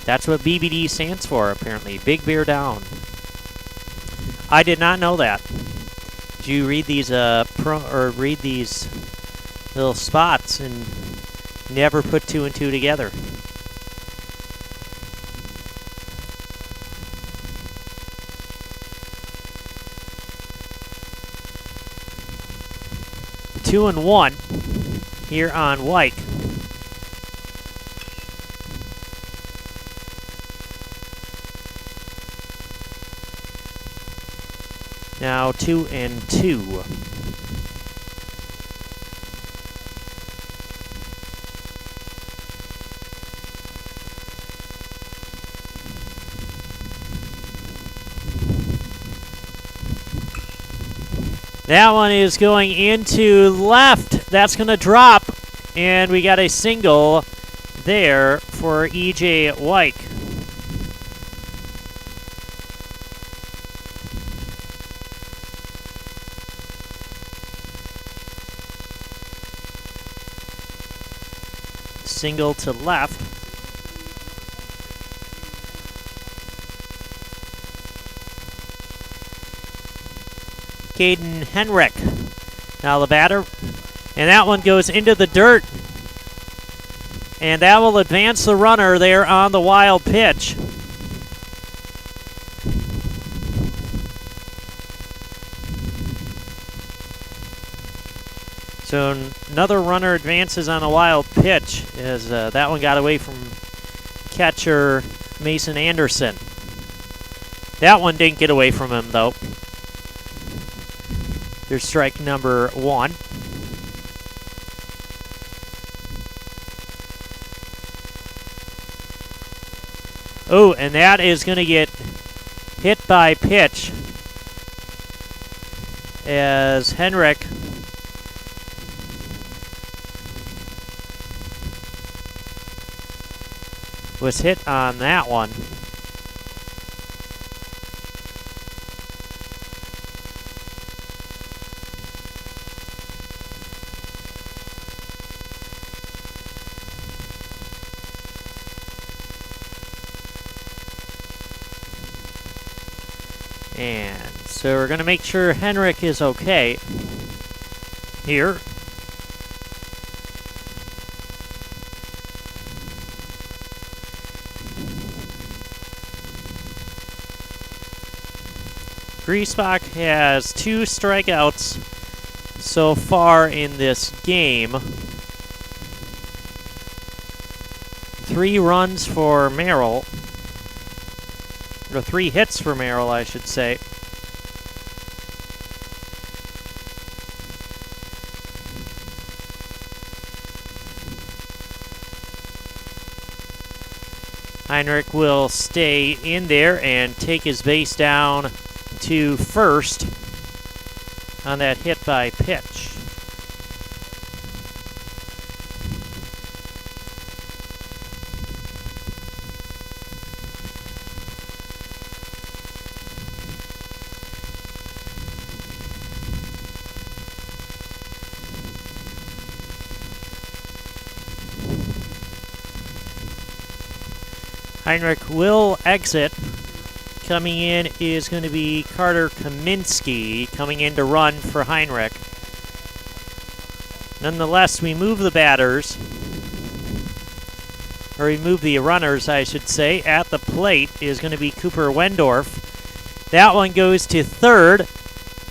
Speaker 1: That's what BBD stands for, apparently. Big Bear Down. I did not know that. Did you read these read these little spots and never put 2 and 2 together? Two and 1 here on White. Now 2 and 2. That one is going into left. That's going to drop. And we got a single there for E.J. White. Single to left. Caden Henrik, now the batter. And that one goes into the dirt. And that will advance the runner there on the wild pitch. So another runner advances on a wild pitch as that one got away from catcher Mason Anderson. That one didn't get away from him though. There's strike number 1. Oh, and that is going to get hit by pitch as Henrik was hit on that one. And so we're going to make sure Henrik is okay here. Griesbach has 2 strikeouts so far in this game. 3 runs for Merrill. Or 3 hits for Merrill, I should say. Heinrich will stay in there and take his base down to first on that hit by pitch. Heinrich will exit. Coming in is going to be Carter Kaminsky coming in to run for Heinrich. Nonetheless, we move the batters, or we move the runners, I should say. At the plate is going to be Cooper Wendorf. That one goes to third,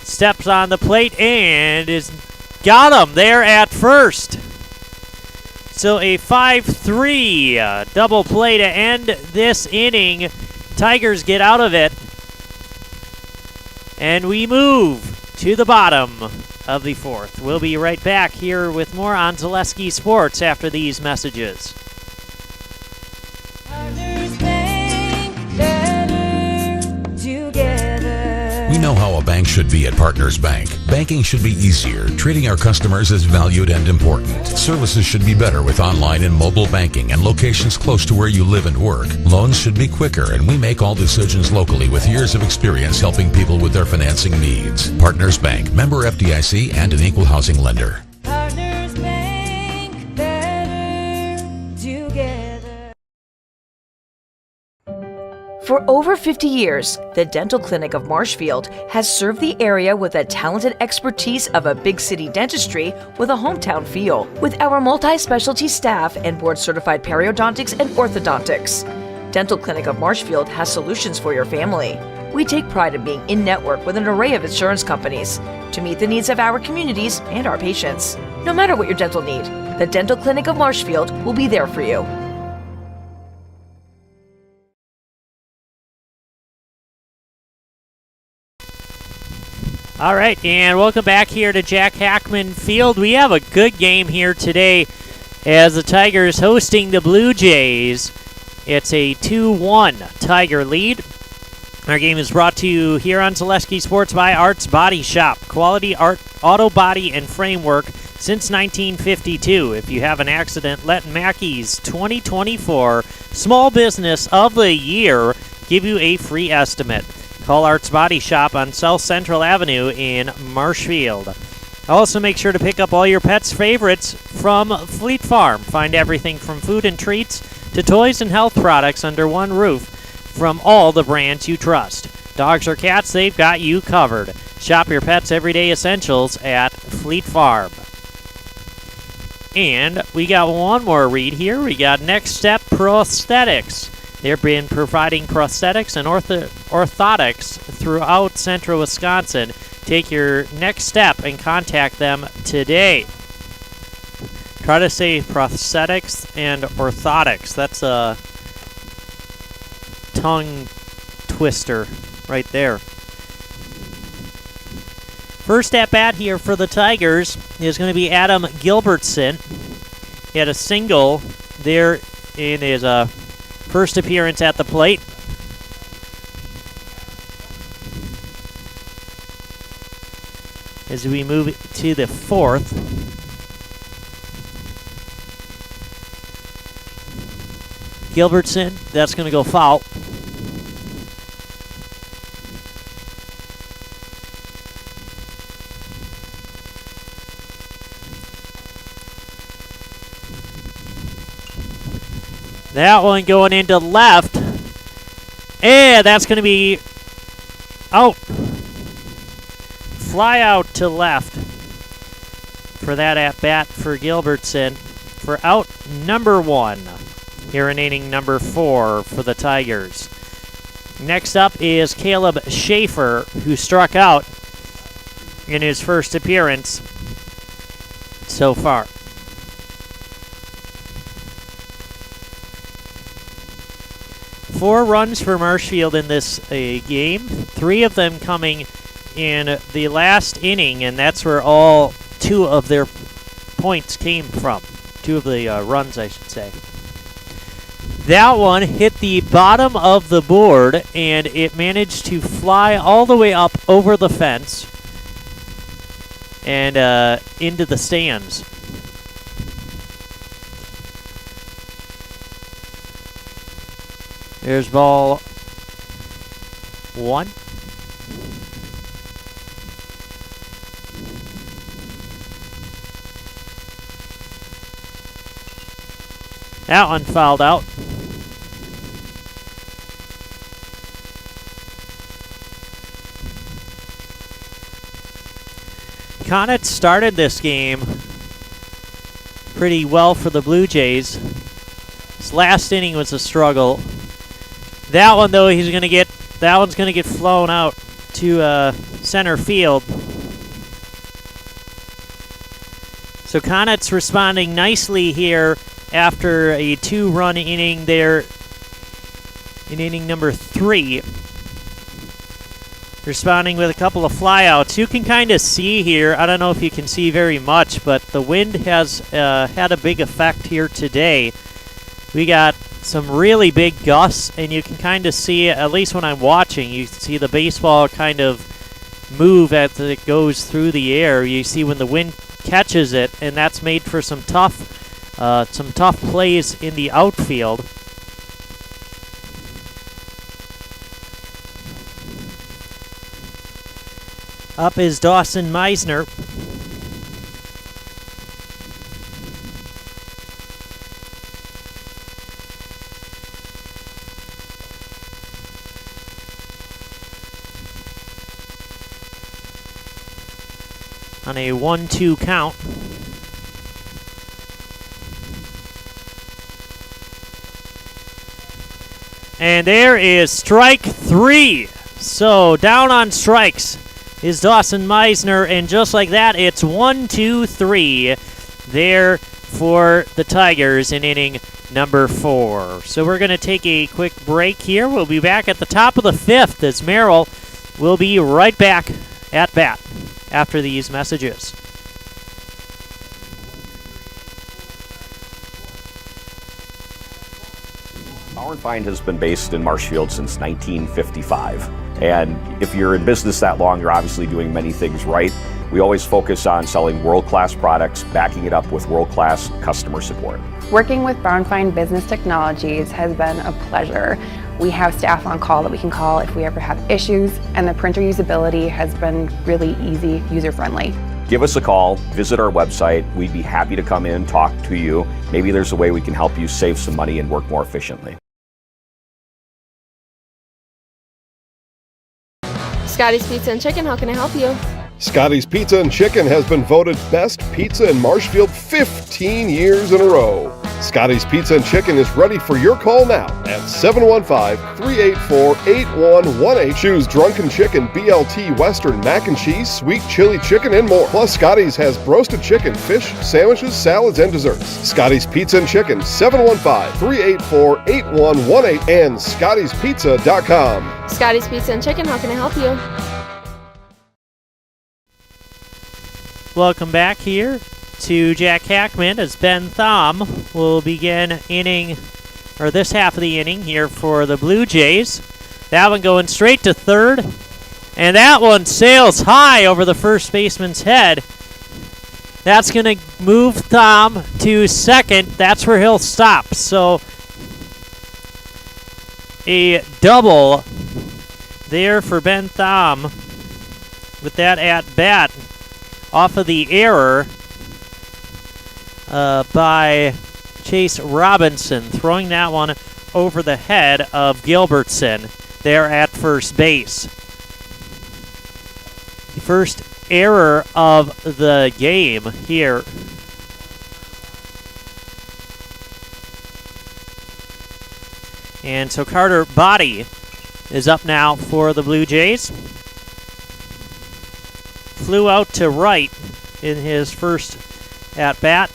Speaker 1: steps on the plate, and is got him there at first. So a 5-3 double play to end this inning. Tigers get out of it. And we move to the bottom of the fourth. We'll be right back here with more on Zaleski Sports after these messages.
Speaker 19: We know how a bank should be at Partners Bank. Banking should be easier, treating our customers as valued and important. Services should be better with online and mobile banking and locations close to where you live and work. Loans should be quicker, and we make all decisions locally with years of experience helping people with their financing needs. Partners Bank, member FDIC, and an equal housing lender.
Speaker 20: Partners Bank, better together.
Speaker 21: For over 50 years, the Dental Clinic of Marshfield has served the area with the talented expertise of a big city dentistry with a hometown feel. With our multi-specialty staff and board-certified periodontics and orthodontics, Dental Clinic of Marshfield has solutions for your family. We take pride in being in-network with an array of insurance companies to meet the needs of our communities and our patients. No matter what your dental need, the Dental Clinic of Marshfield will be there for you.
Speaker 1: All right, and welcome back here to Jack Hackman Field. We have a good game here today as the Tigers hosting the Blue Jays. It's a 2-1 Tiger lead. Our game is brought to you here on Zaleski Sports by Arts Body Shop. Quality art, auto body, and framework since 1952. If you have an accident, let Mackey's 2024 Small Business of the Year give you a free estimate. Call Arts Body Shop on South Central Avenue in Marshfield. Also, make sure to pick up all your pets' favorites from Fleet Farm. Find everything from food and treats to toys and health products under one roof from all the brands you trust. Dogs or cats, they've got you covered. Shop your pets' everyday essentials at Fleet Farm. And we got one more read here. We got Next Step Prosthetics. They've been providing prosthetics and orthotics throughout central Wisconsin. Take your next step and contact them today. Try to say prosthetics and orthotics. That's a tongue twister right there. First at bat here for the Tigers is going to be Adam Gilbertson. He had a single there in his first appearance at the plate. As we move to the fourth. Gilbertson, that's going to go foul. That one going into left. And that's going to be out. Fly out to left for that at-bat for Gilbertson for out number 1 here in inning number 4 for the Tigers. Next up is Caleb Schaefer, who struck out in his first appearance so far. Four runs for Marshfield in this game, 3 of them coming in the last inning, and that's where all 2 of their points came from. 2 of the runs, I should say. That one hit the bottom of the board, and it managed to fly all the way up over the fence and into the stands. There's ball 1. That one fouled out. Conant started this game pretty well for the Blue Jays. His last inning was a struggle. That one, though, one's going to get flown out to center field. So Connacht's responding nicely here after a 2-run inning there in inning number 3. Responding with a couple of flyouts. You can kind of see here, I don't know if you can see very much, but the wind has had a big effect here today. We got some really big gusts, and you can kind of see, at least when I'm watching, you see the baseball kind of move as it goes through the air. You see when the wind catches it, and that's made for some tough plays in the outfield. Up is Dawson Meisner. On a 1-2 count. And there is strike 3. So down on strikes is Dawson Meisner, and just like that, it's 1-2-3 there for the Tigers in inning number 4. So we're going to take a quick break here. We'll be back at the top of the 5th as Merrill will be right back at bat after these messages.
Speaker 3: Our Find has been based in Marshfield since 1955. And if you're in business that long, you're obviously doing many things right. We always focus on selling world-class products, backing it up with world-class customer support.
Speaker 22: Working with Brown Fine Business Technologies has been a pleasure. We have staff on call that we can call if we ever have issues, and the printer usability has been really easy, user-friendly.
Speaker 3: Give us a call, visit our website. We'd be happy to come in, talk to you. Maybe there's a way we can help you save some money and work more efficiently.
Speaker 23: Scotty's Pizza and Chicken, how can I help you?
Speaker 2: Scotty's Pizza and Chicken has been voted best pizza in Marshfield 15 years in a row. Scotty's Pizza and Chicken is ready for your call now at 715-384-8118. Choose Drunken Chicken, BLT, Western, Mac and Cheese, Sweet Chili Chicken, and more. Plus, Scotty's has roasted chicken, fish, sandwiches, salads, and desserts. Scotty's Pizza and Chicken, 715-384-8118 and Scotty'sPizza.com.
Speaker 23: Scotty's Pizza and Chicken, how can I help you?
Speaker 1: Welcome back here to Jack Hackman as Ben Thom will begin this half of the inning here for the Blue Jays. That one going straight to third, and that one sails high over the first baseman's head. That's going to move Thom to second. That's where he'll stop. So a double there for Ben Thom with that at bat off of the error by Chase Robinson, throwing that one over the head of Gilbertson there at first base. The first error of the game here. And so Carter Body is up now for the Blue Jays. Flew out to right in his first at-bat.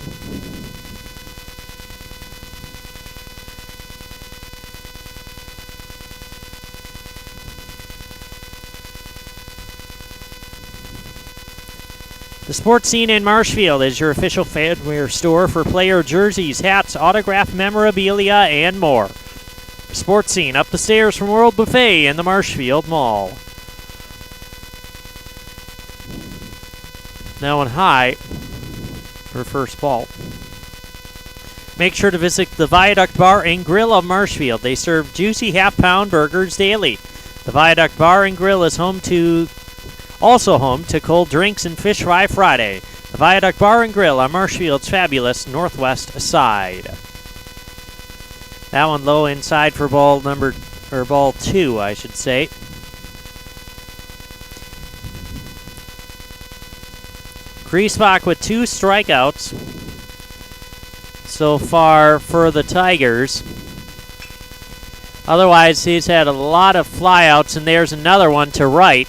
Speaker 1: The Sports Scene in Marshfield is your official fanwear store for player jerseys, hats, autographed memorabilia, and more. Sports Scene up the stairs from World Buffet in the Marshfield Mall. Now on high for first ball. Make sure to visit the Viaduct Bar and Grill of Marshfield. They serve juicy half-pound burgers daily. The Viaduct Bar and Grill is also home to cold drinks and Fish Fry Friday. The Viaduct Bar and Grill on Marshfield's fabulous northwest side. That one low inside for ball 2, I should say. Griesbach with 2 strikeouts so far for the Tigers. Otherwise, he's had a lot of flyouts, and there's another one to right.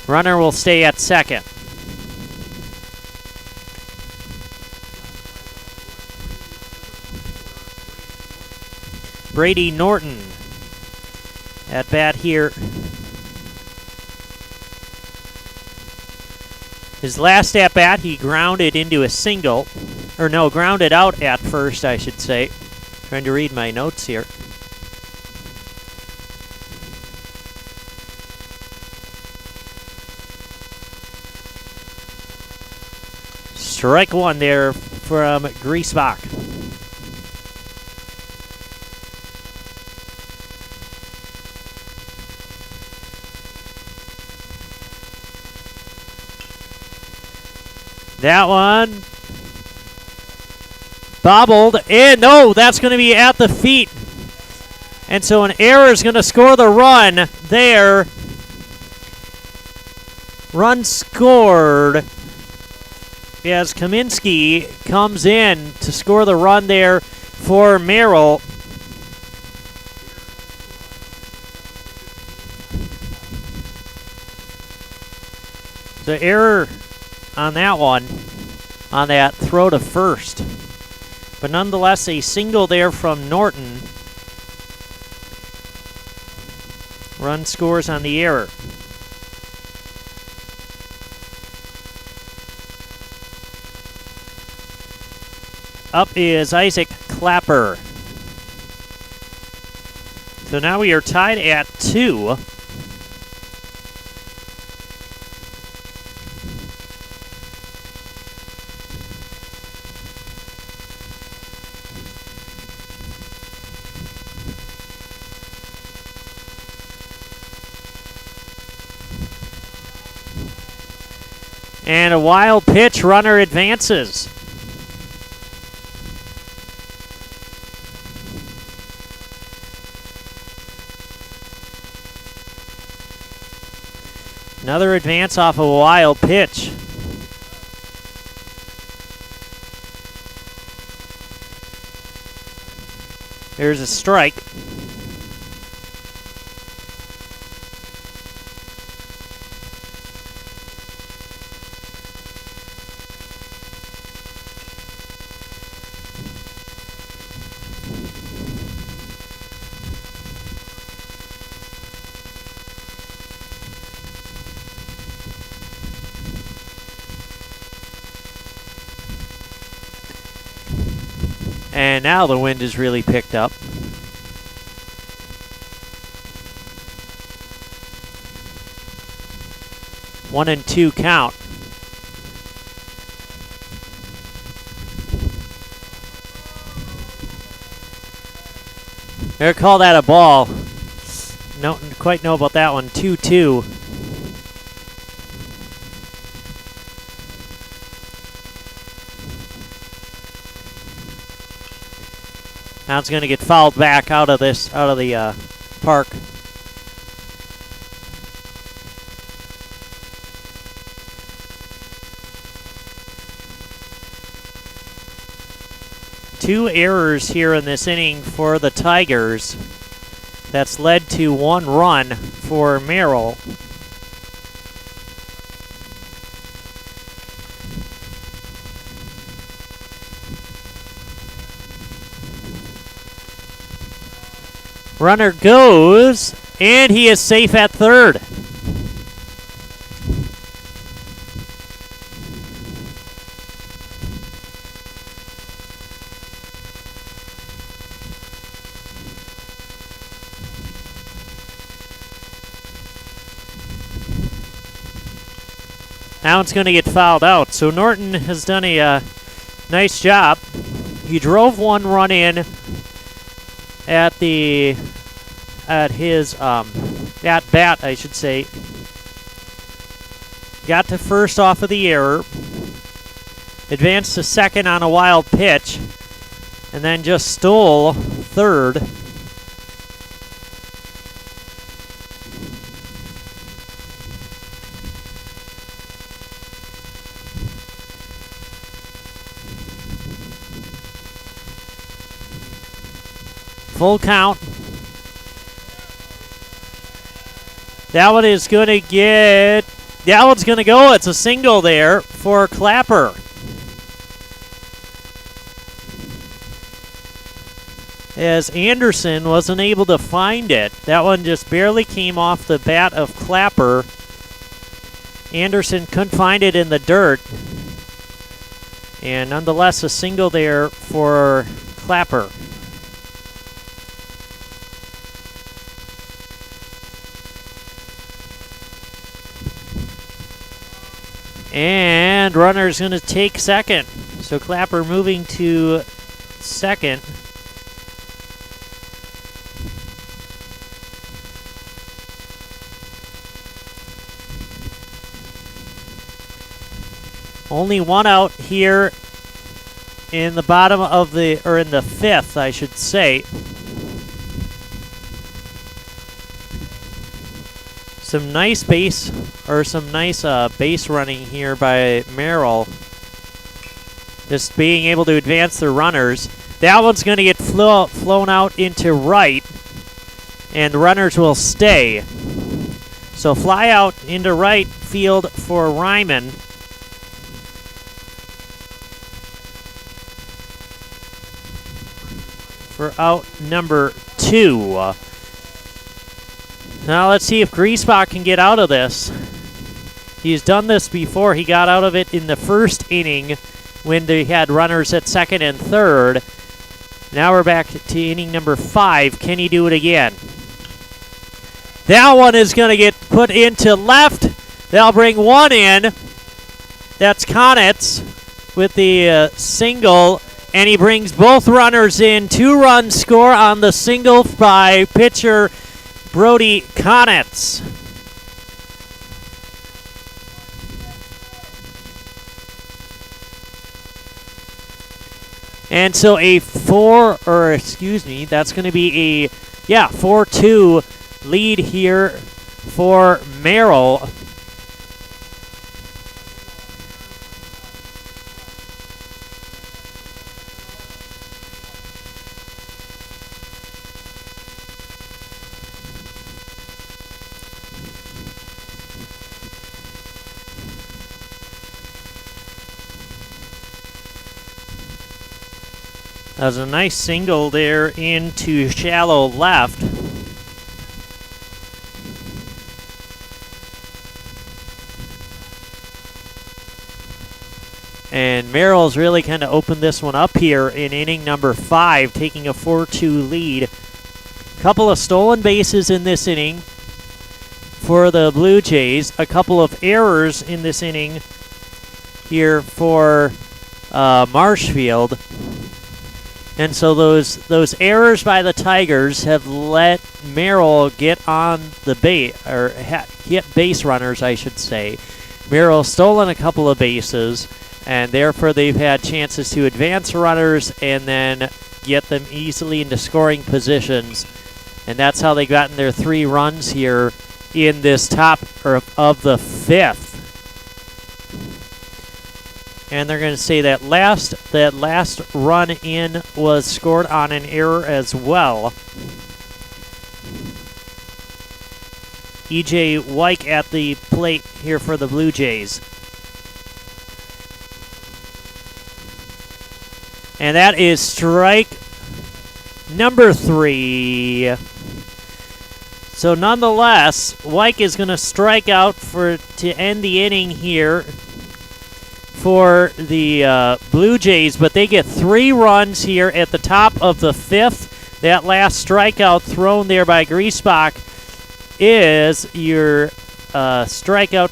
Speaker 1: Runner will stay at second. Brady Norton at bat here. His last at bat, he grounded into a single. Or no, grounded out at first, I should say. Trying to read my notes here. Strike one there from Griesbach. That one bobbled, and no, that's going to be at the feet. And so an error is going to score the run there. Run scored as Kaminsky comes in to score the run there for Merrill. The error on that one, on that throw to first. But nonetheless, a single there from Norton. Run scores on the error. Up is Isaac Clapper. So now we are tied at 2. And a wild pitch, runner advances. Another advance off of a wild pitch. There's a strike. And now the wind has really picked up. One and two count. They're call that a ball. Don't quite know about that one. 2-2. Now it's going to get fouled back out of the park. Two errors here in this inning for the Tigers. That's led to one run for Merrill. Runner goes, and he is safe at third. Now it's going to get fouled out. So Norton has done a nice job. He drove one run in at his at bat, I should say. Got to first off of the error. Advanced to second on a wild pitch. And then just stole third. Full count. That one is going to get... That one's going to go. It's a single there for Clapper. as Anderson wasn't able to find it. That one just barely came off the bat of Clapper. Anderson couldn't find it in the dirt. And nonetheless, a single there for Clapper. And runner's going to take second. So Clapper moving to second. Only one out here in the bottom of the, or in the fifth, I should say. Some nice base running here by Merrill. Just being able to advance the runners. That one's going to get flown out into right, and the runners will stay. So fly out into right field for Ryman. For out number 2. Now let's see if Griesbach can get out of this. He's done this before. He got out of it in the first inning when they had runners at second and third. Now we're back to inning number 5. Can he do it again? That one is going to get put into left. They'll bring one in. That's Konitz with the single. And he brings both runners in. 2-run score on the single by pitcher Brody Konitz. And so that's going to be a 4-2 lead here for Merrill. That was a nice single there into shallow left. And Merrill's really kind of opened this one up here in inning number 5, taking a 4-2 lead. Couple of stolen bases in this inning for the Blue Jays. A couple of errors in this inning here for Marshfield. And so those errors by the Tigers have let Merrill get on the base, or hit base runners, I should say. Merrill stolen a couple of bases, and therefore they've had chances to advance runners and then get them easily into scoring positions. And that's how they gotten their 3 runs here in this top of the 5th. And they're going to say that last run in was scored on an error as well. E.J. Wyke at the plate here for the Blue Jays. And that is strike number 3. So nonetheless, Wyke is going to strike out to end the inning here for the Blue Jays, but they get 3 runs here at the top of the 5th. That last strikeout thrown there by Griesbach is your strikeout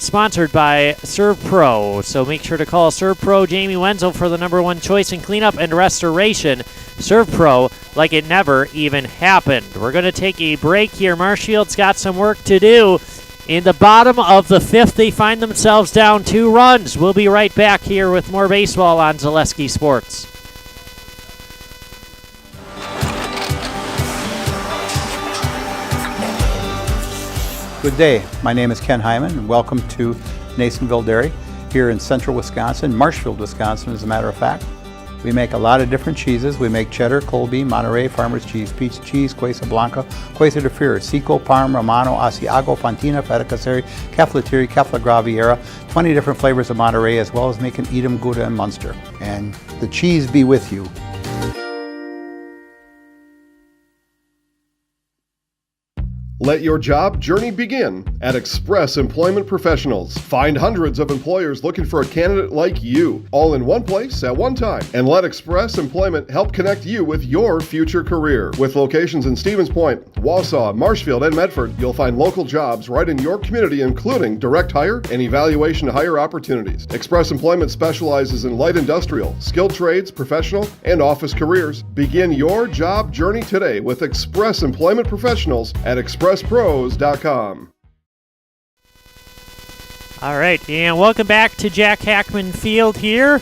Speaker 1: sponsored by Serve Pro. So make sure to call Serve Pro Jamie Wenzel for the #1 choice in cleanup and restoration. Serve Pro like it never even happened. We're going to take a break here. Marshfield's got some work to do. In the bottom of the 5th, they find themselves down 2 runs. We'll be right back here with more baseball on Zaleski Sports.
Speaker 4: Good day. My name is Ken Hyman, and welcome to Nasonville Dairy here in central Wisconsin, Marshfield, Wisconsin, as a matter of fact. We make a lot of different cheeses. We make cheddar, Colby, Monterey, Farmer's Cheese, Pizza Cheese, Quesa Blanca, Quesa de Fir, Seco, Parm, Romano, Asiago, Fontina, Feta Caseri, Caflatiri, Cafla Graviera, 20 different flavors of Monterey, as well as making Edam, Gouda, and Munster. And the cheese be with you.
Speaker 2: Let your job journey begin at Express Employment Professionals. Find hundreds of employers looking for a candidate like you, all in one place at one time. And let Express Employment help connect you with your future career. With locations in Stevens Point, Wausau, Marshfield, and Medford, you'll find local jobs right in your community, including direct hire and evaluation to hire opportunities. Express Employment specializes in light industrial, skilled trades, professional, and office careers. Begin your job journey today with Express Employment Professionals at expresspros.com.
Speaker 1: All right, and welcome back to Jack Hackman Field here.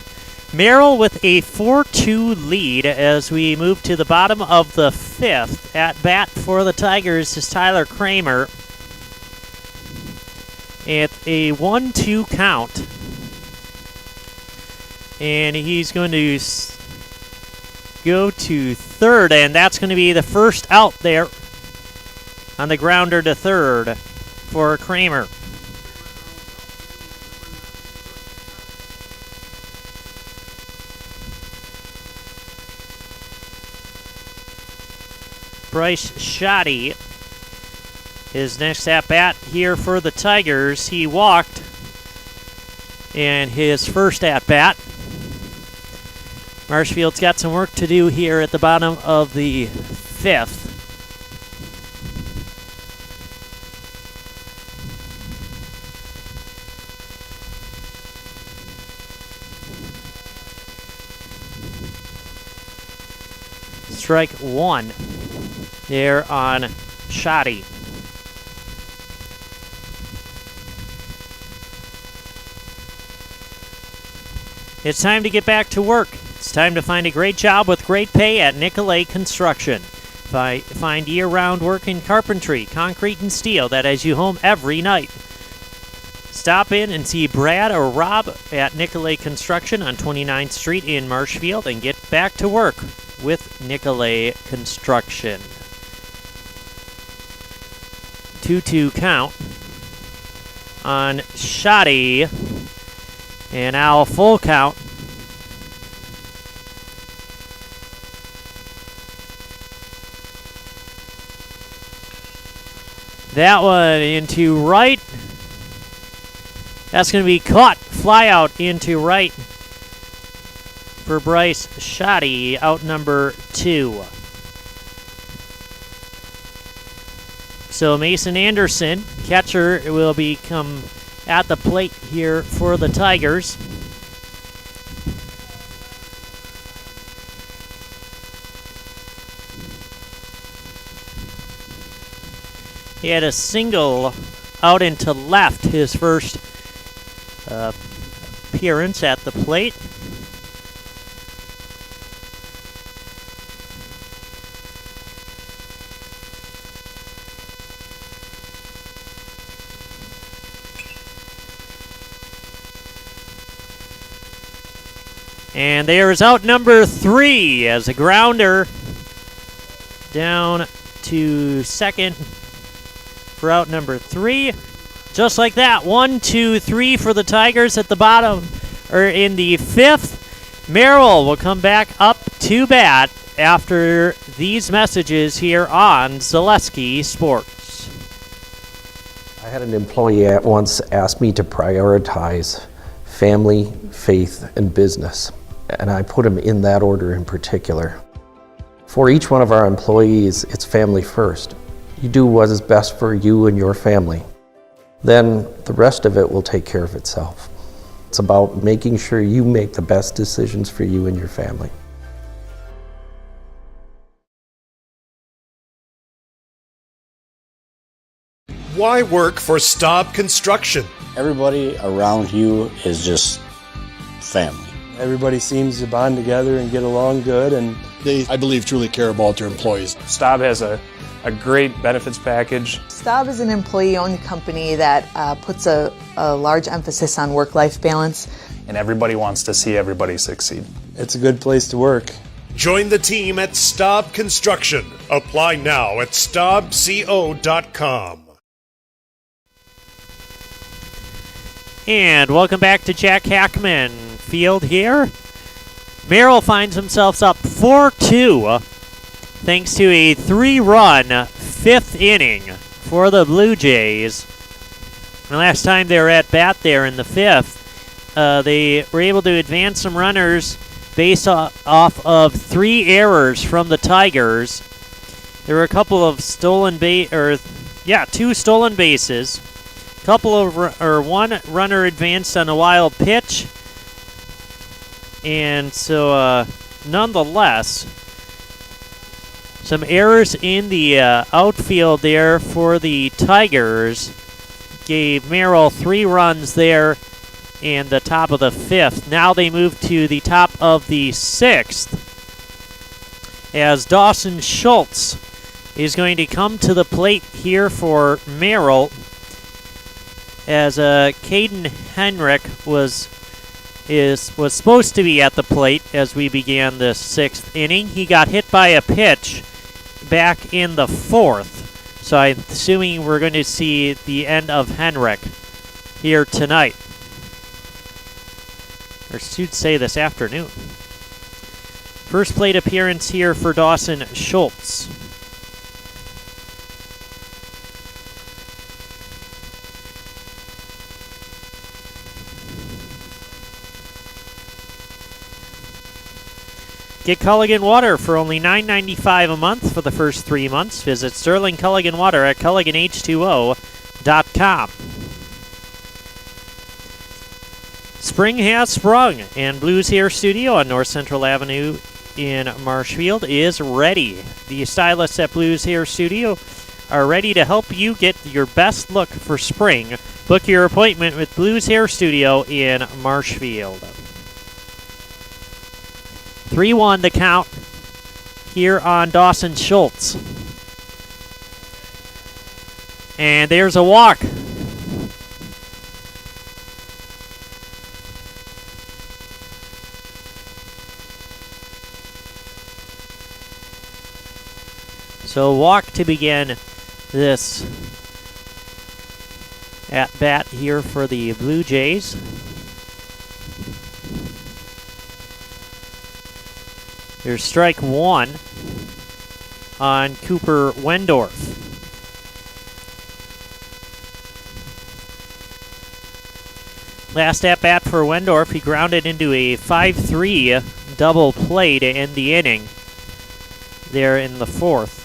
Speaker 1: Merrill with a 4-2 lead as we move to the bottom of the fifth. At bat for the Tigers is Tyler Kramer at a 1-2 count. And he's going to go to third, and that's going to be the first out there on the grounder to third for Kramer. Bryce Shoddy, his next at-bat here for the Tigers. He walked in his first at-bat. Marshfield's got some work to do here at the bottom of the fifth. Strike one there on Shoddy. It's time to get back to work. It's time to find a great job with great pay at Nicolay Construction. Find year-round work in carpentry, concrete, and steel that has you home every night. Stop in and see Brad or Rob at Nicolay Construction on 29th Street in Marshfield and get back to work with Nicolay Construction. 2-2 count on Shoddy, and now a full count. That one into right. That's going to be caught. Fly out into right for Bryce Shoddy, out number 2. So Mason Anderson, catcher, will become at the plate here for the Tigers. He had a single out into left his first appearance at the plate. And there is out number 3 as a grounder down to second for out number 3. Just like that, 1, 2, 3 for the Tigers at the bottom, or in the 5th. Merrill will come back up to bat after these messages here on Zaleski Sports.
Speaker 5: I had an employee at once ask me to prioritize family, faith, and business, and I put them in that order in particular. For each one of our employees, it's family first. You do what is best for you and your family. Then the rest of it will take care of itself. It's about making sure you make the best decisions for you and your family.
Speaker 6: Why work for Staub Construction?
Speaker 8: Everybody around you is just family.
Speaker 24: Everybody seems to bond together and get along good, and
Speaker 25: they, I believe, truly care about their employees.
Speaker 26: Staub has a great benefits package.
Speaker 27: Staub is an employee-owned company that puts a large emphasis on work-life balance.
Speaker 26: And everybody wants to see everybody succeed.
Speaker 24: It's a good place to work.
Speaker 6: Join the team at Staub Construction. Apply now at staubco.com.
Speaker 1: And welcome back to Jack Hackman Field here. Merrill finds himself up 4-2 thanks to a 3-run 5th inning for the Blue Jays. The last time they were at bat there in the 5th, they were able to advance some runners based off of 3 errors from the Tigers. There were a couple of 2 stolen bases. One runner advanced on a wild pitch. And so, nonetheless, some errors in the outfield there for the Tigers gave Merrill 3 runs there in the top of the 5th. Now they move to the top of the 6th as Dawson Schultz is going to come to the plate here for Merrill, as Caden Henrik was supposed to be at the plate as we began the 6th inning. He got hit by a pitch back in the 4th, so I'm assuming we're going to see the end of Henrik here tonight, or should say this afternoon. First plate appearance here for Dawson Schultz. Get Culligan Water for only $9.95 a month for the first 3 months. Visit Sterling Culligan Water at CulliganH2O.com. Spring has sprung, and Blues Hair Studio on North Central Avenue in Marshfield is ready. The stylists at Blues Hair Studio are ready to help you get your best look for spring. Book your appointment with Blues Hair Studio in Marshfield. 3-1 the count here on Dawson Schultz. And there's a walk. So walk to begin this at bat here for the Blue Jays. There's strike 1 on Cooper Wendorf. Last at bat for Wendorf, he grounded into a 5-3 double play to end the inning there in the 4th.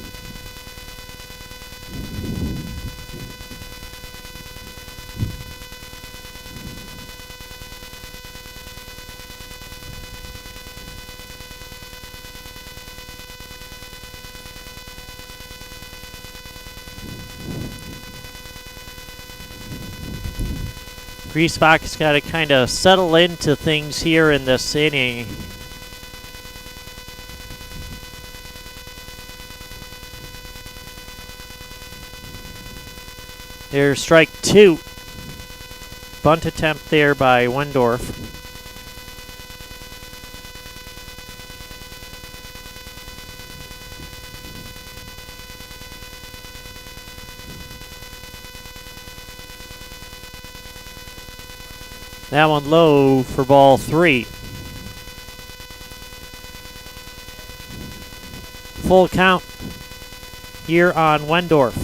Speaker 1: Griesbach's got to kind of settle into things here in this inning. There's strike 2. Bunt attempt there by Wendorf. That one low for ball 3. Full count here on Wendorf.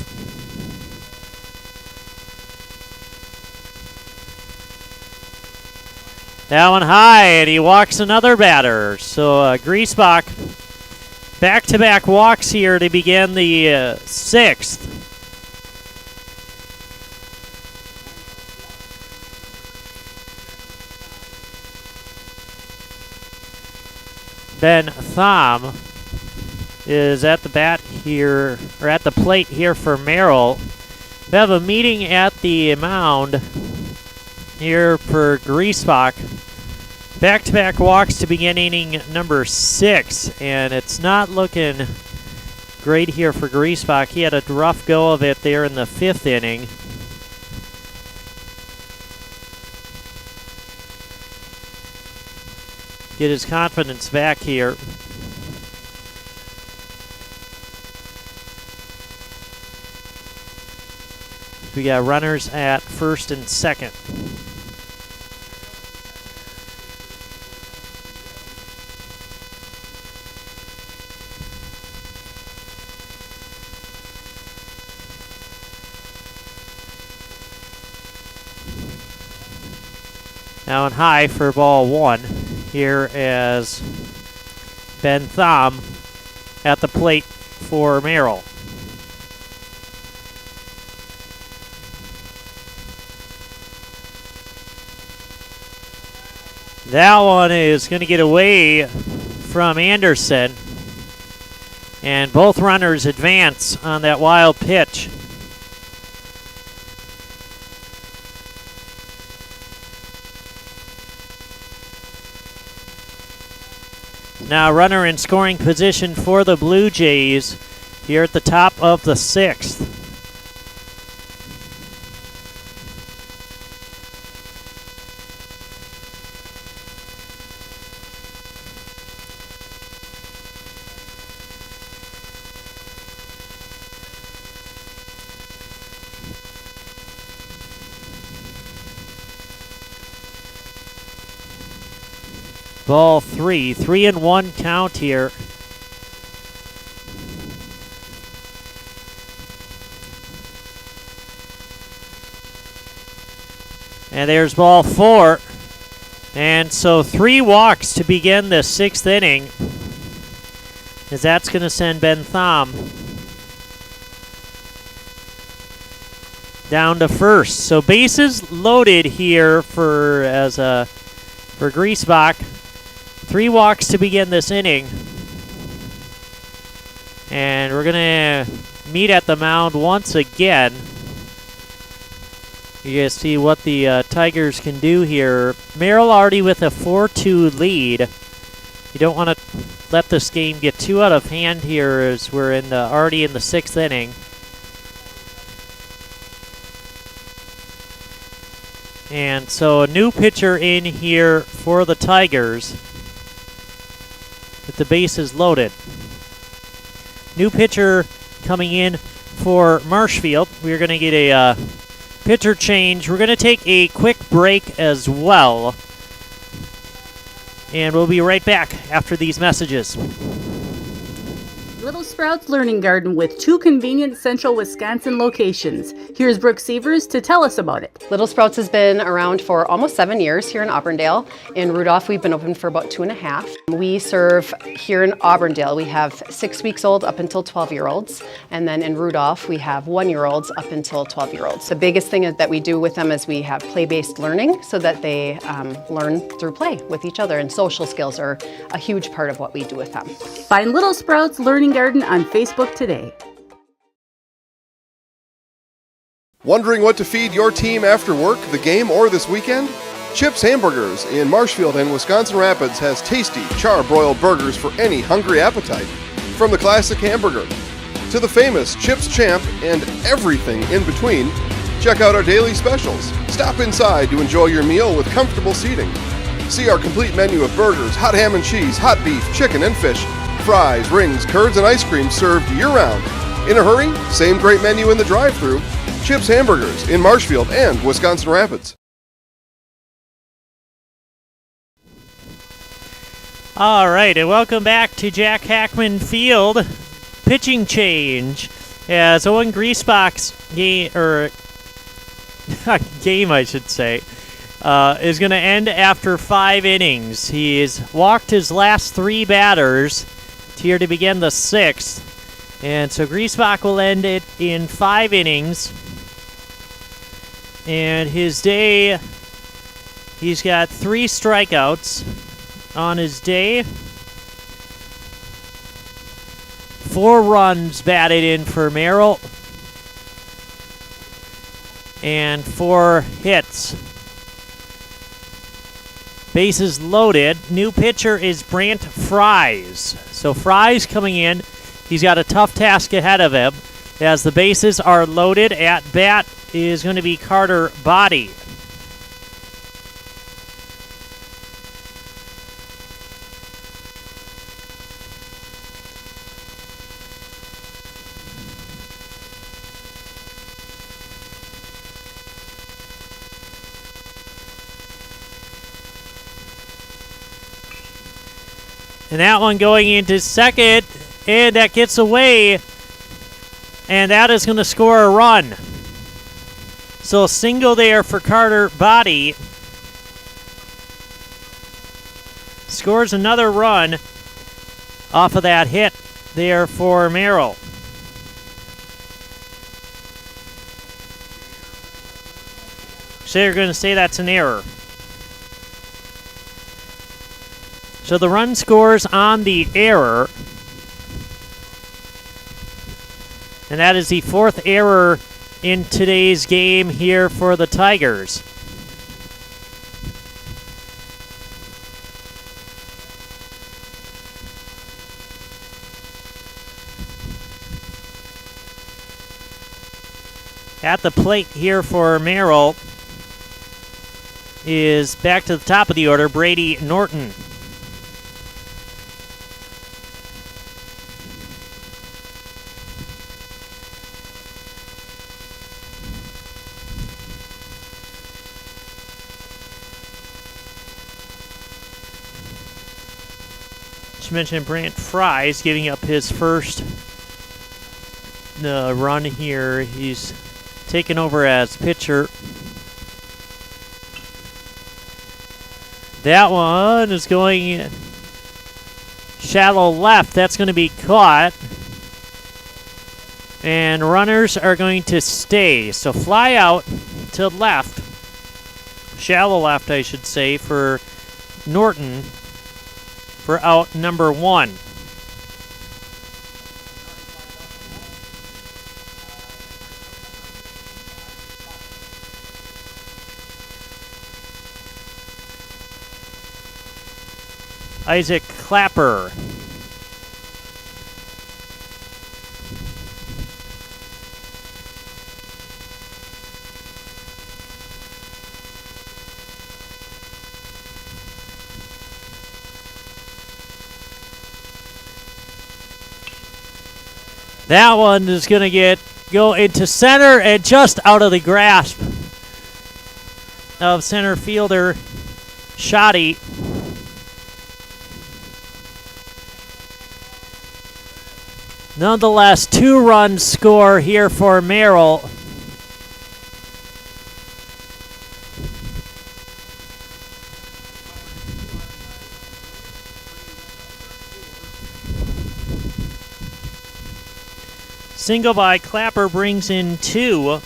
Speaker 1: That one high, and he walks another batter. So Griesbach, back-to-back walks here to begin the 6th. Ben Thom is at the bat here, or at the plate here for Merrill. We have a meeting at the mound here for Griesbach. Back-to-back walks to begin inning number 6, and it's not looking great here for Griesbach. He had a rough go of it there in the 5th inning. Get his confidence back here. We got runners at first and second. Now on high for ball 1. Here as Ben Thom at the plate for Merrill. That one is going to get away from Anderson. And both runners advance on that wild pitch. Now runner in scoring position for the Blue Jays here at the top of the 6th. Ball 3, 3-1 count here. And there's ball 4. And so 3 walks to begin the 6th inning, as that's going to send Ben Thom down to first. So bases loaded here for Griesbach. 3 walks to begin this inning. And we're going to meet at the mound once again. You guys see what the Tigers can do here. Merrill already with a 4-2 lead. You don't want to let this game get too out of hand here as we're already in the 6th inning. And so a new pitcher in here for the Tigers with the bases loaded. New pitcher coming in for Marshfield. We're going to get a pitcher change. We're going to take a quick break as well. And we'll be right back after these messages.
Speaker 7: Little Sprouts Learning Garden with 2 convenient central Wisconsin locations. Here's Brooke Sievers to tell us about it.
Speaker 17: Little Sprouts has been around for almost 7 years here in Auburndale. In Rudolph, we've been open for about 2.5. We serve here in Auburndale. We have 6 weeks old up until 12-year-olds. And then in Rudolph, we have 1-year-olds up until 12-year-olds. The biggest thing that we do with them is we have play-based learning so that they learn through play with each other. And social skills are a huge part of what we do with them.
Speaker 7: Find Little Sprouts Learning Garden on Facebook today.
Speaker 2: Wondering what to feed your team after work, the game, or this weekend? Chips Hamburgers in Marshfield and Wisconsin Rapids has tasty char-broiled burgers for any hungry appetite. From the classic hamburger to the famous Chips Champ and everything in between, check out our daily specials. Stop inside to enjoy your meal with comfortable seating. See our complete menu of burgers, hot ham and cheese, hot beef, chicken and fish, fries, rings, curds, and ice cream served year-round. In a hurry? Same great menu in the drive-thru. Chips Hamburgers in Marshfield and Wisconsin Rapids.
Speaker 1: All right, and welcome back to Jack Hackman Field. Pitching change as Owen Griesbach's game, I should say, is going to end after 5 innings. He's walked his last 3 batters here to begin the 6th. And so Griesbach will end it in 5 innings. And his day, he's got 3 strikeouts on his day. 4 runs batted in for Merrill. And 4 hits. Bases loaded. New pitcher is Brant Fries. So Fries coming in. He's got a tough task ahead of him as the bases are loaded. At bat is going to be Carter Body. And that one going into second, and that gets away, and that is going to score a run. So a single there for Carter Body. scores another run off of that hit there for Merrill. So you're going to say that's an error. So the run scores on the error. And that is the fourth error in today's game here for the Tigers. At the plate here for Merrill is back to the top of the order, Brady Norton. Just mentioned Brant Fry's giving up his first run here. He's taken over as pitcher. That one is going shallow left. That's going to be caught. And runners are going to stay. So fly out to left. Shallow left, I should say, for Norton for out number 1. Isaac Clapper. That one is going to go into center and just out of the grasp of center fielder Shoddy. Nonetheless, 2-run score here for Merrill. Single by Clapper brings in 2.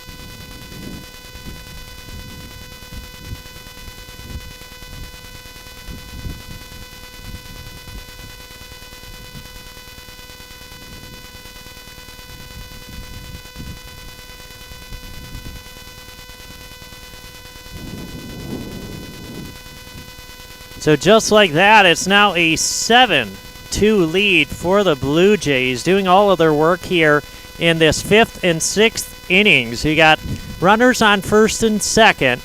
Speaker 1: So just like that, it's now a 7-2 lead for the Blue Jays, doing all of their work here in this 5th and 6th innings. You got runners on first and second,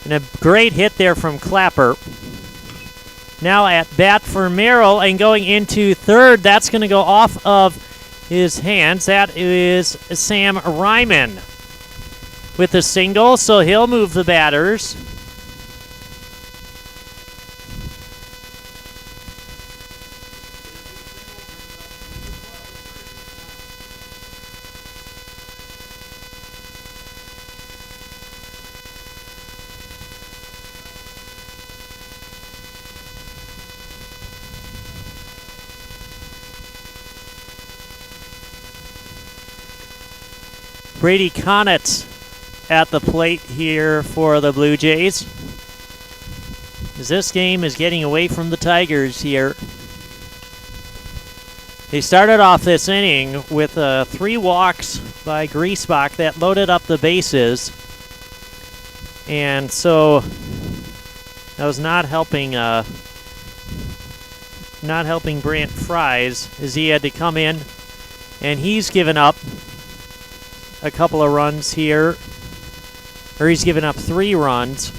Speaker 1: and a great hit there from Clapper. Now at bat for Merrill, and going into third, that's going to go off of his hands. That is Sam Ryman with a single, so he'll move the batters. Brady Connett at the plate here for the Blue Jays, as this game is getting away from the Tigers here. They started off this inning with 3 walks by Griesbach that loaded up the bases, and so that was not helping Brant Fries, as he had to come in, and he's given up a couple of runs here, or he's given up 3 runs.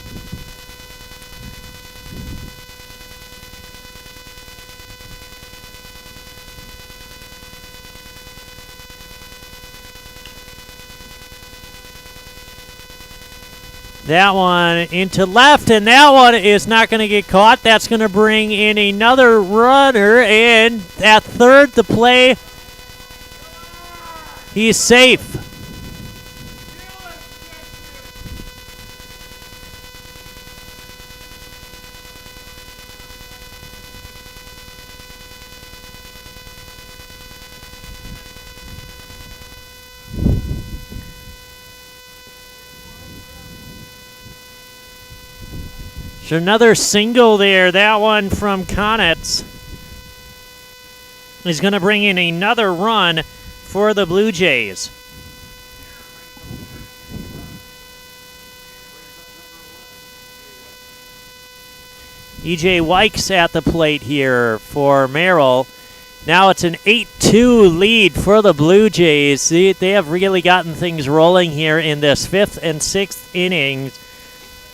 Speaker 1: That one into left, and that one is not going to get caught. That's going to bring in another runner, and at third, the play, he's safe. There's another single there. That one from Konitz is going to bring in another run for the Blue Jays. E.J. Wykes at the plate here for Merrill. Now it's an 8-2 lead for the Blue Jays. They have really gotten things rolling here in this 5th and 6th innings.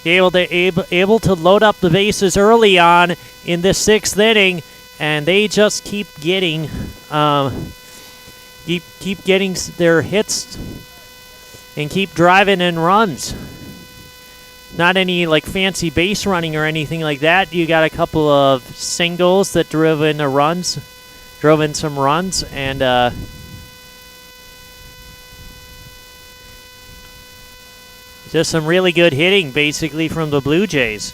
Speaker 1: Able to load up the bases early on in this 6th inning, and they just keep getting getting their hits and keep driving in runs. Not any like fancy base running or anything like that. You got a couple of singles that drove in some runs, and just some really good hitting basically from the Blue Jays.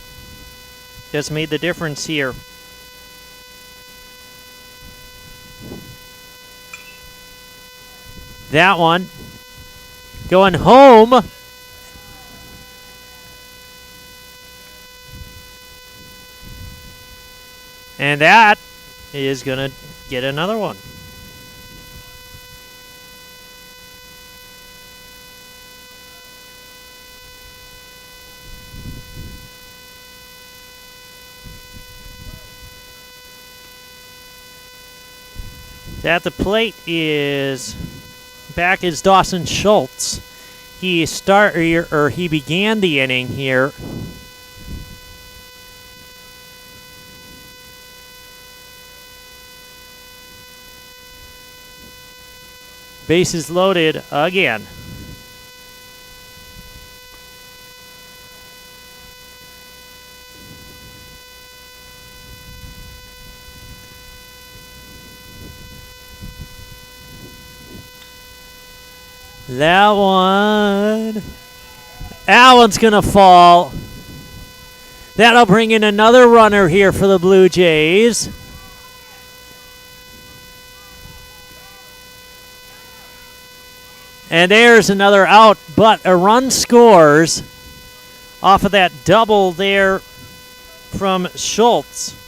Speaker 1: Just made the difference here. That one going home. And that is going to get another one. At the plate is back is Dawson Schultz. He began the inning here. Bases loaded again. That one's going to fall. That'll bring in another runner here for the Blue Jays. And there's another out, but a run scores off of that double there from Schultz.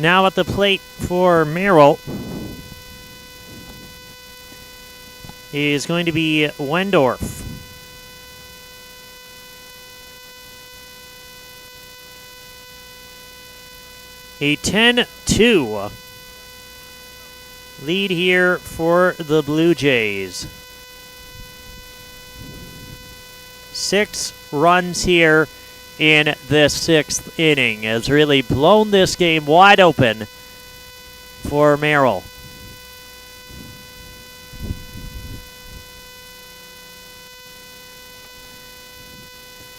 Speaker 1: Now at the plate for Merrill is going to be Wendorf. A 10-2 lead here for the Blue Jays. 6 runs here in this 6th inning has really blown this game wide open for Merrill.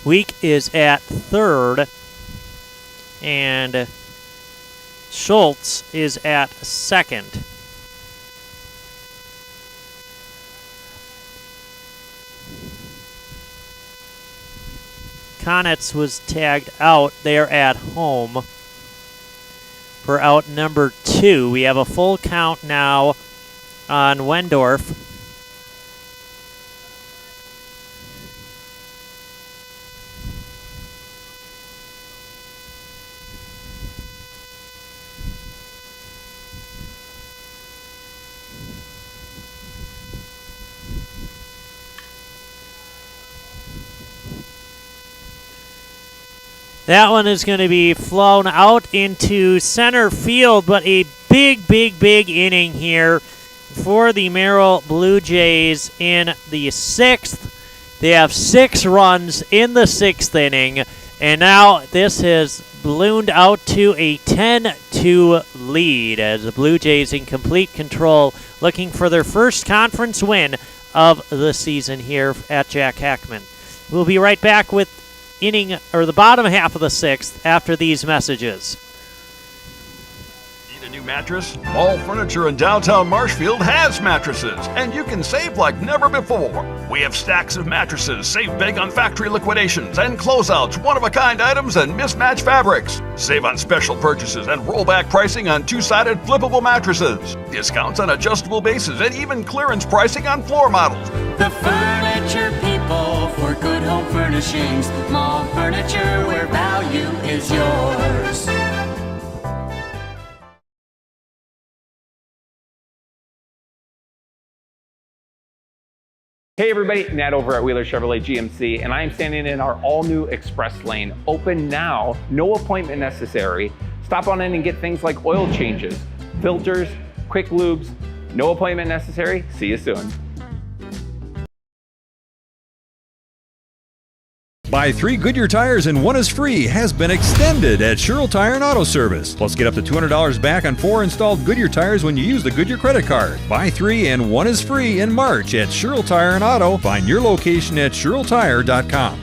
Speaker 1: Week is at 3rd, and Schultz is at 2nd. Konitz was tagged out there at home for out number 2. We have a full count now on Wendorf. That one is going to be flown out into center field, but a big inning here for the Merrill Blue Jays in the 6th. They have 6 runs in the 6th inning, and now this has ballooned out to a 10-2 lead as the Blue Jays in complete control, looking for their first conference win of the season here at Jack Hackman. We'll be right back with the bottom half of the 6th after these messages.
Speaker 9: Need a a new mattress? All Furniture in downtown Marshfield has mattresses, and you can save like never before. We have stacks of mattresses, save big on factory liquidations and closeouts, one-of-a-kind items, and mismatched fabrics. Save on special purchases and rollback pricing on two-sided flippable mattresses. Discounts on adjustable bases and even clearance pricing on floor models.
Speaker 10: The Furniture People for good home furnishings. Mall furniture where value is yours.
Speaker 11: Hey everybody, Nat over at Wheeler Chevrolet GMC, and I am standing in our all-new express lane. Open now, no appointment necessary. Stop on in and get things like oil changes, filters, quick lubes. No appointment necessary. See you soon.
Speaker 12: Buy 3 Goodyear tires and 1 is free has been extended at Sherrill Tire and Auto Service. Plus, get up to $200 back on 4 installed Goodyear tires when you use the Goodyear credit card. Buy 3 and 1 is free in March at Sherrill Tire and Auto. Find your location at SherrillTire.com.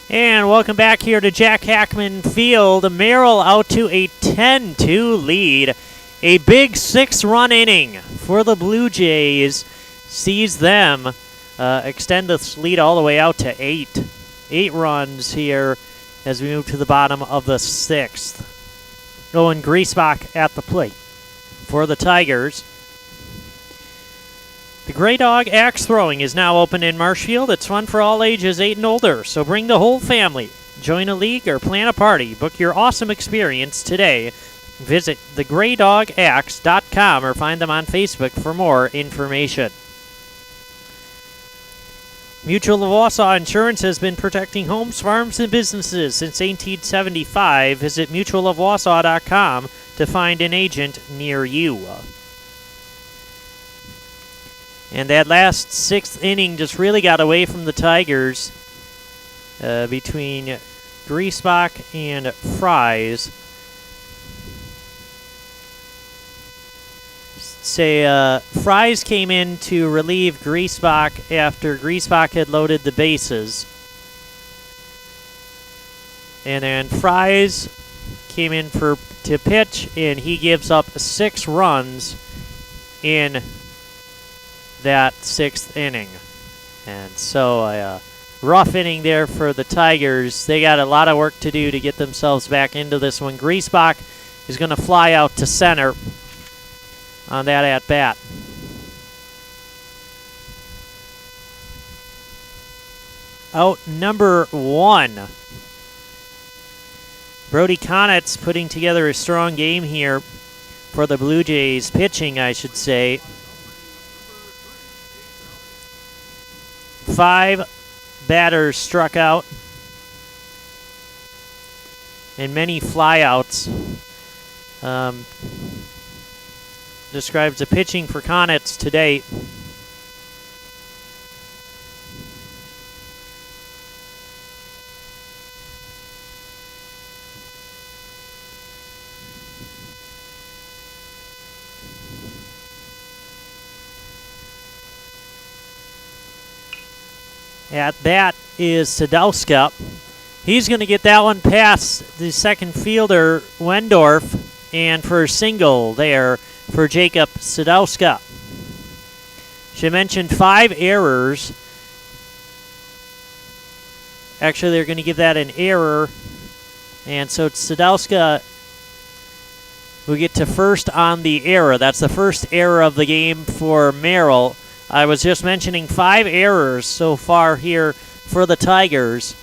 Speaker 1: And welcome back here to Jack Hackman Field. Merrill out to a 10-2 lead. A big 6-run inning for the Blue Jays sees them extend this lead all the way out to 8. 8 runs here as we move to the bottom of the 6th. Owen Griesbach at the plate for the Tigers. The Gray Dog Axe Throwing is now open in Marshfield. It's fun for all ages 8 and older, so bring the whole family. Join a league or plan a party. Book your awesome experience today. Visit thegraydogaxe.com or find them on Facebook for more information. Mutual of Wausau Insurance has been protecting homes, farms, and businesses since 1875. Visit mutualofwausau.com to find an agent near you. And that last 6th inning just really got away from the Tigers between Griesbach and Fries. Fries came in to relieve Griesbach after Griesbach had loaded the bases. And then Fries came in to pitch, and he gives up 6 runs in that 6th inning. And so a rough inning there for the Tigers. They got a lot of work to do to get themselves back into this one. Griesbach is going to fly out to center on that at-bat. Out number 1. Brody Conitz putting together a strong game here for the Blue Jays, pitching, I should say. 5 batters struck out and many flyouts. Describes the pitching for Conitz to date. At bat is Sadowska. He's going to get that one past the second fielder, Wendorf, and for a single there for Jacob Sadowska. She mentioned 5 errors. Actually, they're going to give that an error. And so Sadowska will get to first on the error. That's the first error of the game for Merrill. I was just mentioning 5 errors so far here for the Tigers.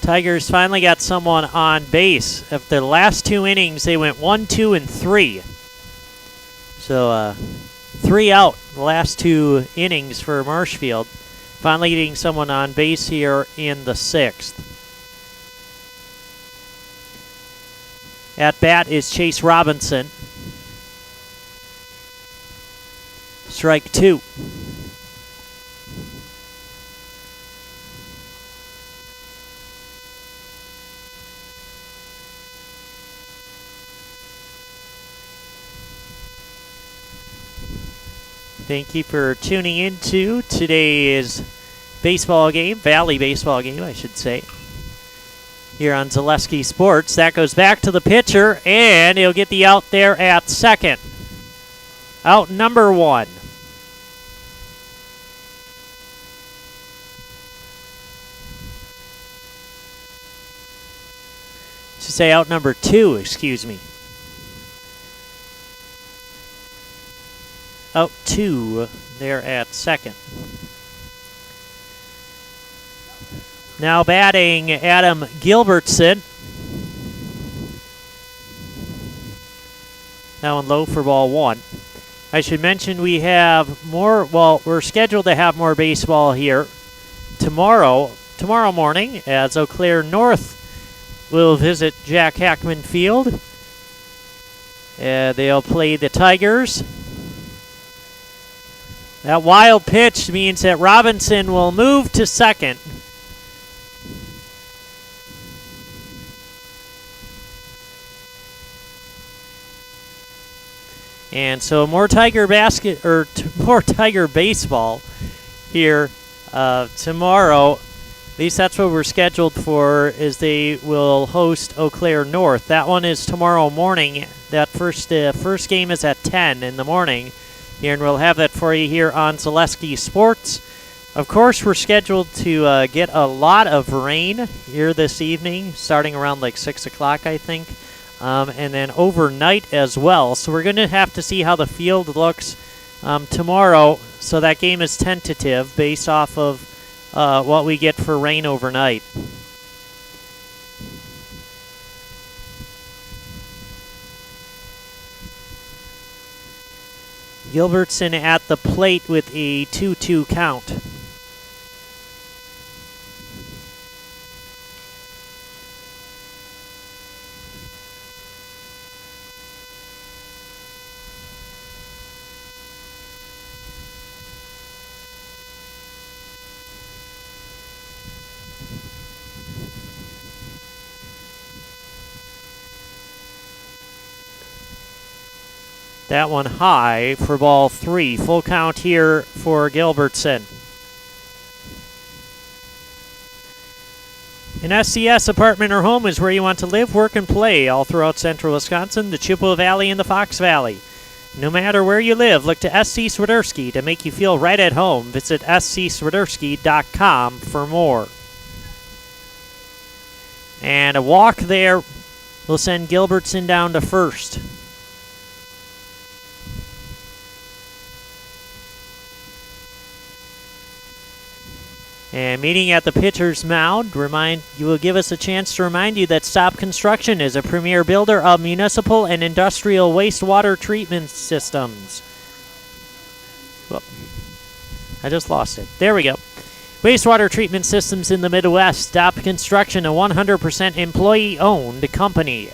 Speaker 1: Tigers finally got someone on base. After the last 2 innings, they went 1, 2, and 3. So 3 out the last 2 innings for Marshfield. Finally getting someone on base here in the 6th. At bat is Chase Robinson. Strike 2. Thank you for tuning in to today's baseball game, Valley baseball game, I should say, here on Zaleski Sports. That goes back to the pitcher, and he'll get the out there at second. Out number 1. To say out number 2, excuse me. Out 2 there at second. Now batting Adam Gilbertson. That one low for ball 1. I should mention we have more, well, we're scheduled to have more baseball here tomorrow morning as Eau Claire North will visit Jack Hackman Field. They'll play the Tigers. That wild pitch means that Robinson will move to second. And so more Tiger more Tiger baseball here tomorrow. At least that's what we're scheduled for, is they will host Eau Claire North. That one is tomorrow morning. That first game is at 10 in the morning. Here, and we'll have that for you here on Zaleski Sports. Of course, we're scheduled to get a lot of rain here this evening, starting around like 6 o'clock, I think. And then overnight as well. So we're going to have to see how the field looks tomorrow. So that game is tentative based off of what we get for rain overnight. Gilbertson at the plate with a 2-2 count. That one high for ball 3. Full count here for Gilbertson. An SCS apartment or home is where you want to live, work, and play all throughout central Wisconsin, the Chippewa Valley, and the Fox Valley. No matter where you live, look to SC Swiderski to make you feel right at home. Visit scswiderski.com for more. And a walk there will send Gilbertson down to first. And meeting at the pitcher's mound, will give us a chance to remind you that Stop Construction is a premier builder of municipal and industrial wastewater treatment systems. Whoop. I just lost it. There we go. Wastewater treatment systems in the Midwest. Stop Construction, a 100% employee-owned company.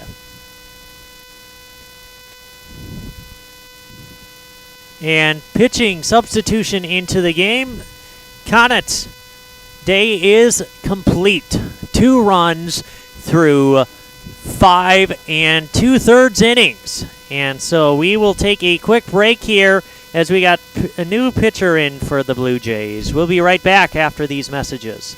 Speaker 1: And pitching substitution into the game, Connett. Day is complete. 2 runs through 5 2/3 innings. And so we will take a quick break here as we got a new pitcher in for the Blue Jays. We'll be right back after these messages.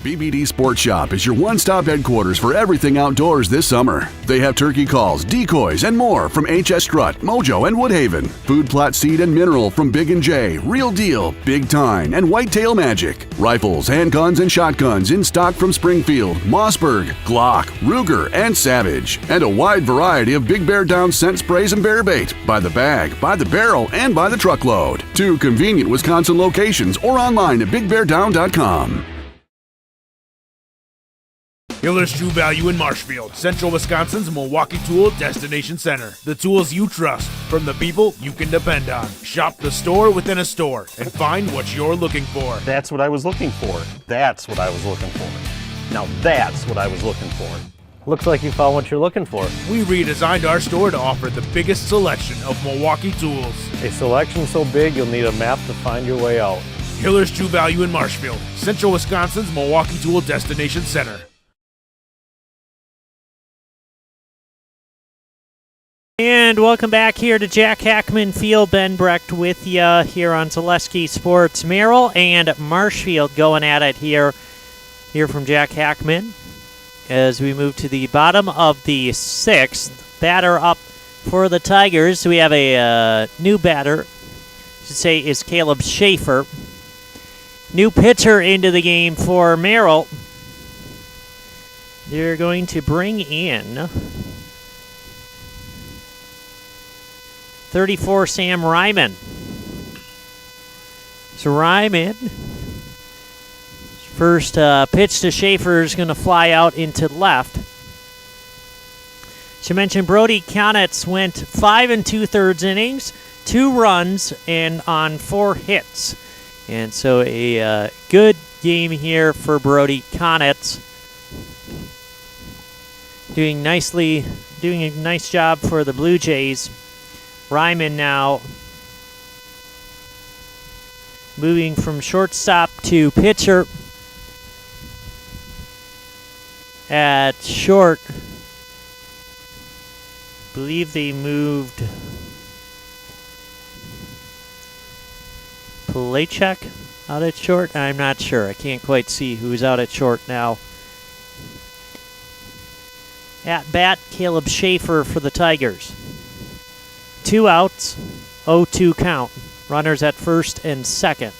Speaker 13: BBD Sports Shop is your one-stop headquarters for everything outdoors this summer. They have turkey calls, decoys, and more from HS Strut, Mojo, and Woodhaven. Food plot seed and mineral from Big & J, Real Deal, Big Time, and Whitetail Magic. Rifles, handguns, and shotguns in stock from Springfield, Mossberg, Glock, Ruger, and Savage. And a wide variety of Big Bear Down scent sprays and bear bait. By the bag, by the barrel, and by the truckload. 2 convenient Wisconsin locations or online at BigBearDown.com.
Speaker 14: Hiller's True Value in Marshfield, Central Wisconsin's Milwaukee Tool Destination Center. The tools you trust from the people you can depend on. Shop the store within a store and find what you're looking for.
Speaker 15: That's what I was looking for. That's what I was looking for. Now that's what I was looking for.
Speaker 16: Looks like you found what you're looking for.
Speaker 14: We redesigned our store to offer the biggest selection of Milwaukee tools.
Speaker 16: A selection so big you'll need a map to find your way out.
Speaker 14: Hiller's True Value in Marshfield, Central Wisconsin's Milwaukee Tool Destination Center.
Speaker 1: And welcome back here to Jack Hackman Field. Ben Brecht with you here on Zaleski Sports. Merrill and Marshfield going at it here from Jack Hackman as we move to the bottom of the 6th. Batter up for the Tigers. We have a new batter, I should say, is Caleb Schaefer. New pitcher into the game for Merrill. They're going to bring in 34 Sam Ryman. So Ryman, first pitch to Schaefer is going to fly out into left. She mentioned Brody Konitz went 5 2/3 innings, 2 runs, and on 4 hits. And so a good game here for Brody Konitz. Doing a nice job for the Blue Jays. Ryman now moving from shortstop to pitcher. At short, I believe they moved Playcheck out at short. I'm not sure. I can't quite see who's out at short now. At bat, Caleb Schaefer for the Tigers. 2 outs, 0-2 count. Runners at first and second.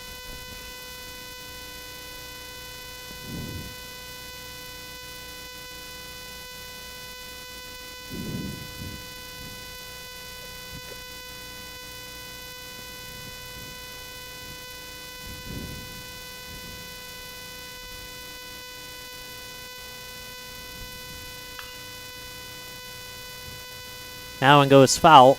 Speaker 1: That one goes foul.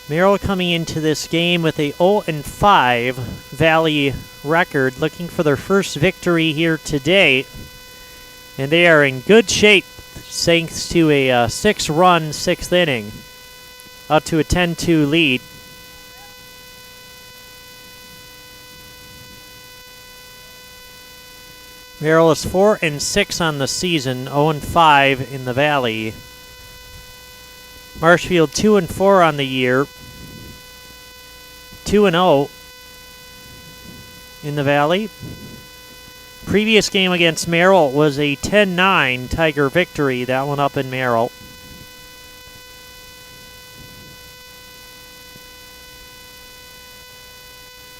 Speaker 1: Merrill coming into this game with a 0-5 Valley record, looking for their first victory here today. And they are in good shape thanks to a 6-run 6th inning, up to a 10-2 lead. Merrill is 4-6 on the season, 0-5 in the Valley. Marshfield 2-4 on the year, 2-0 in the Valley. Previous game against Merrill was a 10-9 Tiger victory, that one up in Merrill.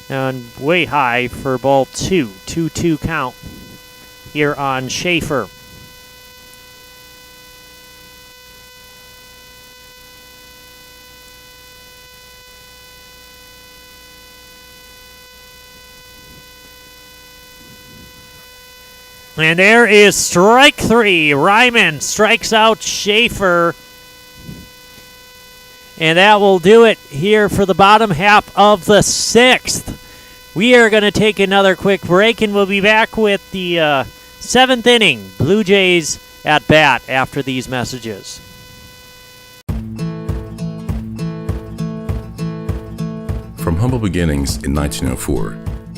Speaker 1: And way high for ball 2, 2-2 count here on Schaefer. And there is strike 3. Ryman strikes out Schaefer. And that will do it here for the bottom half of the 6th. We are going to take another quick break, and we'll be back with the 7th inning. Blue Jays at bat after these messages.
Speaker 3: From humble beginnings in 1904,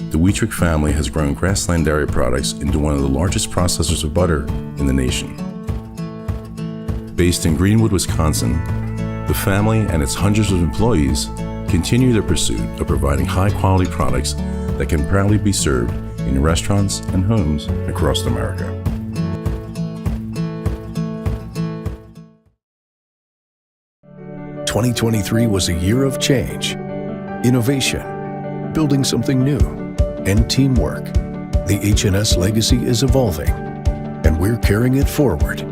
Speaker 3: the Wheatrick family has grown Grassland Dairy Products into one of the largest processors of butter in the nation. Based in Greenwood, Wisconsin, the family and its hundreds of employees continue their pursuit of providing high-quality products that can proudly be served in restaurants and homes across America.
Speaker 18: "2023 was a year of change, innovation, building something new, and teamwork. The H&S legacy is evolving, and we're carrying it forward,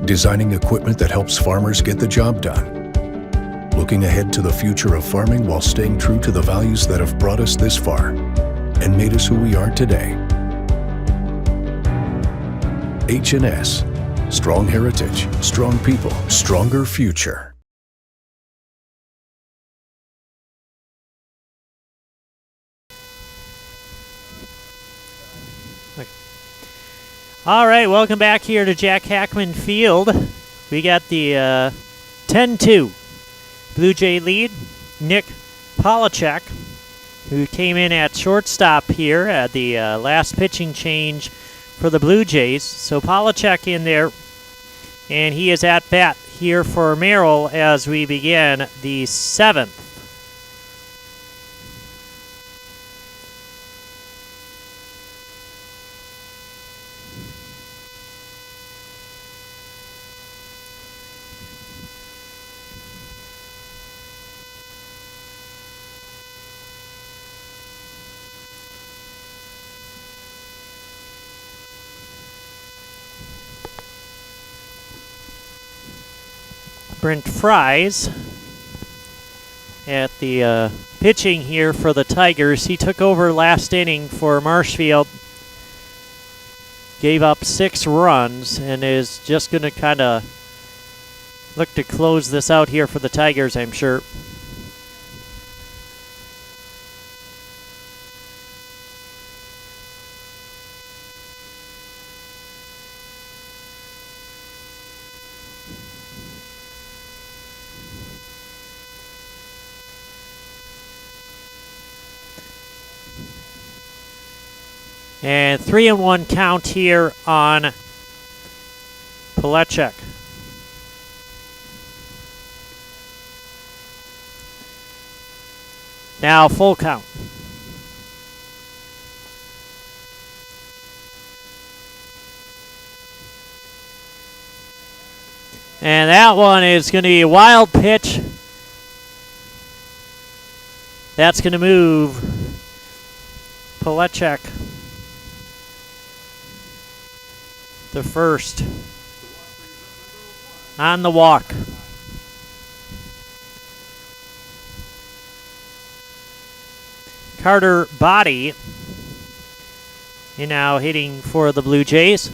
Speaker 18: designing equipment that helps farmers get the job done, looking ahead to the future of farming while staying true to the values that have brought us this far and made us who we are today. H&S, strong heritage, strong people, stronger future."
Speaker 1: All right, welcome back here to Jack Hackman Field. We got the 10-2 Blue Jay lead. Nick Polachek who came in at shortstop here at the last pitching change for the Blue Jays. So Polachek in there, and he is at bat here for Merrill as we begin the 7th. Brent Fries at the pitching here for the Tigers. He took over last inning for Marshfield, gave up 6 runs, and is just going to kind of look to close this out here for the Tigers, I'm sure. And 3-1 count here on Polachek. Now full count. And that one is going to be a wild pitch. That's going to move Polachek to first on the walk. Carter Body, now hitting for the Blue Jays.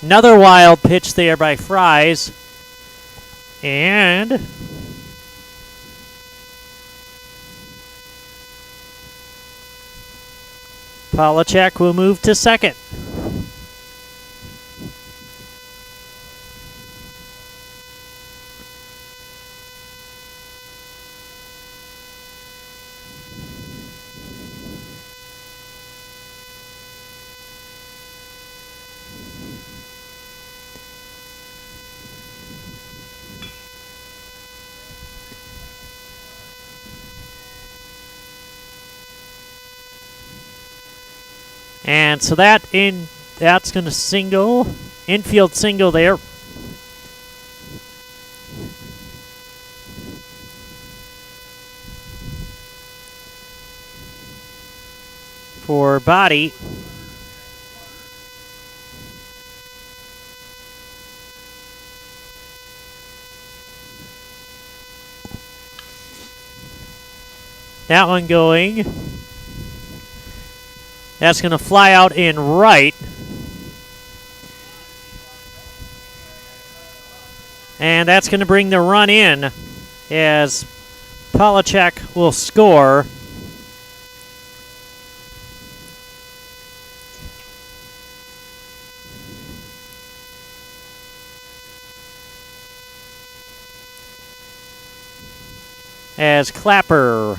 Speaker 1: Another wild pitch there by Fries. And Polachek will move to second. And so that's going to single, infield single there. For Body. That one going. That's going to fly out in right. And that's going to bring the run in as Polachek will score. As Clapper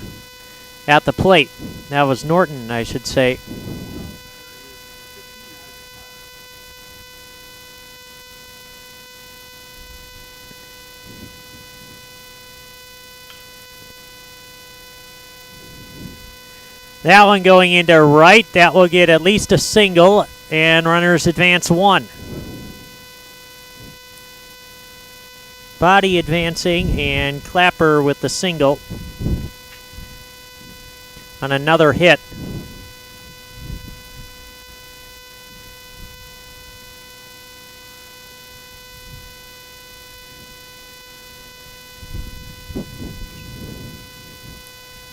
Speaker 1: at the plate. That was Norton, I should say. That one going into right. That will get at least a single, and runners advance 1. Body advancing, and Clapper with the single on another hit.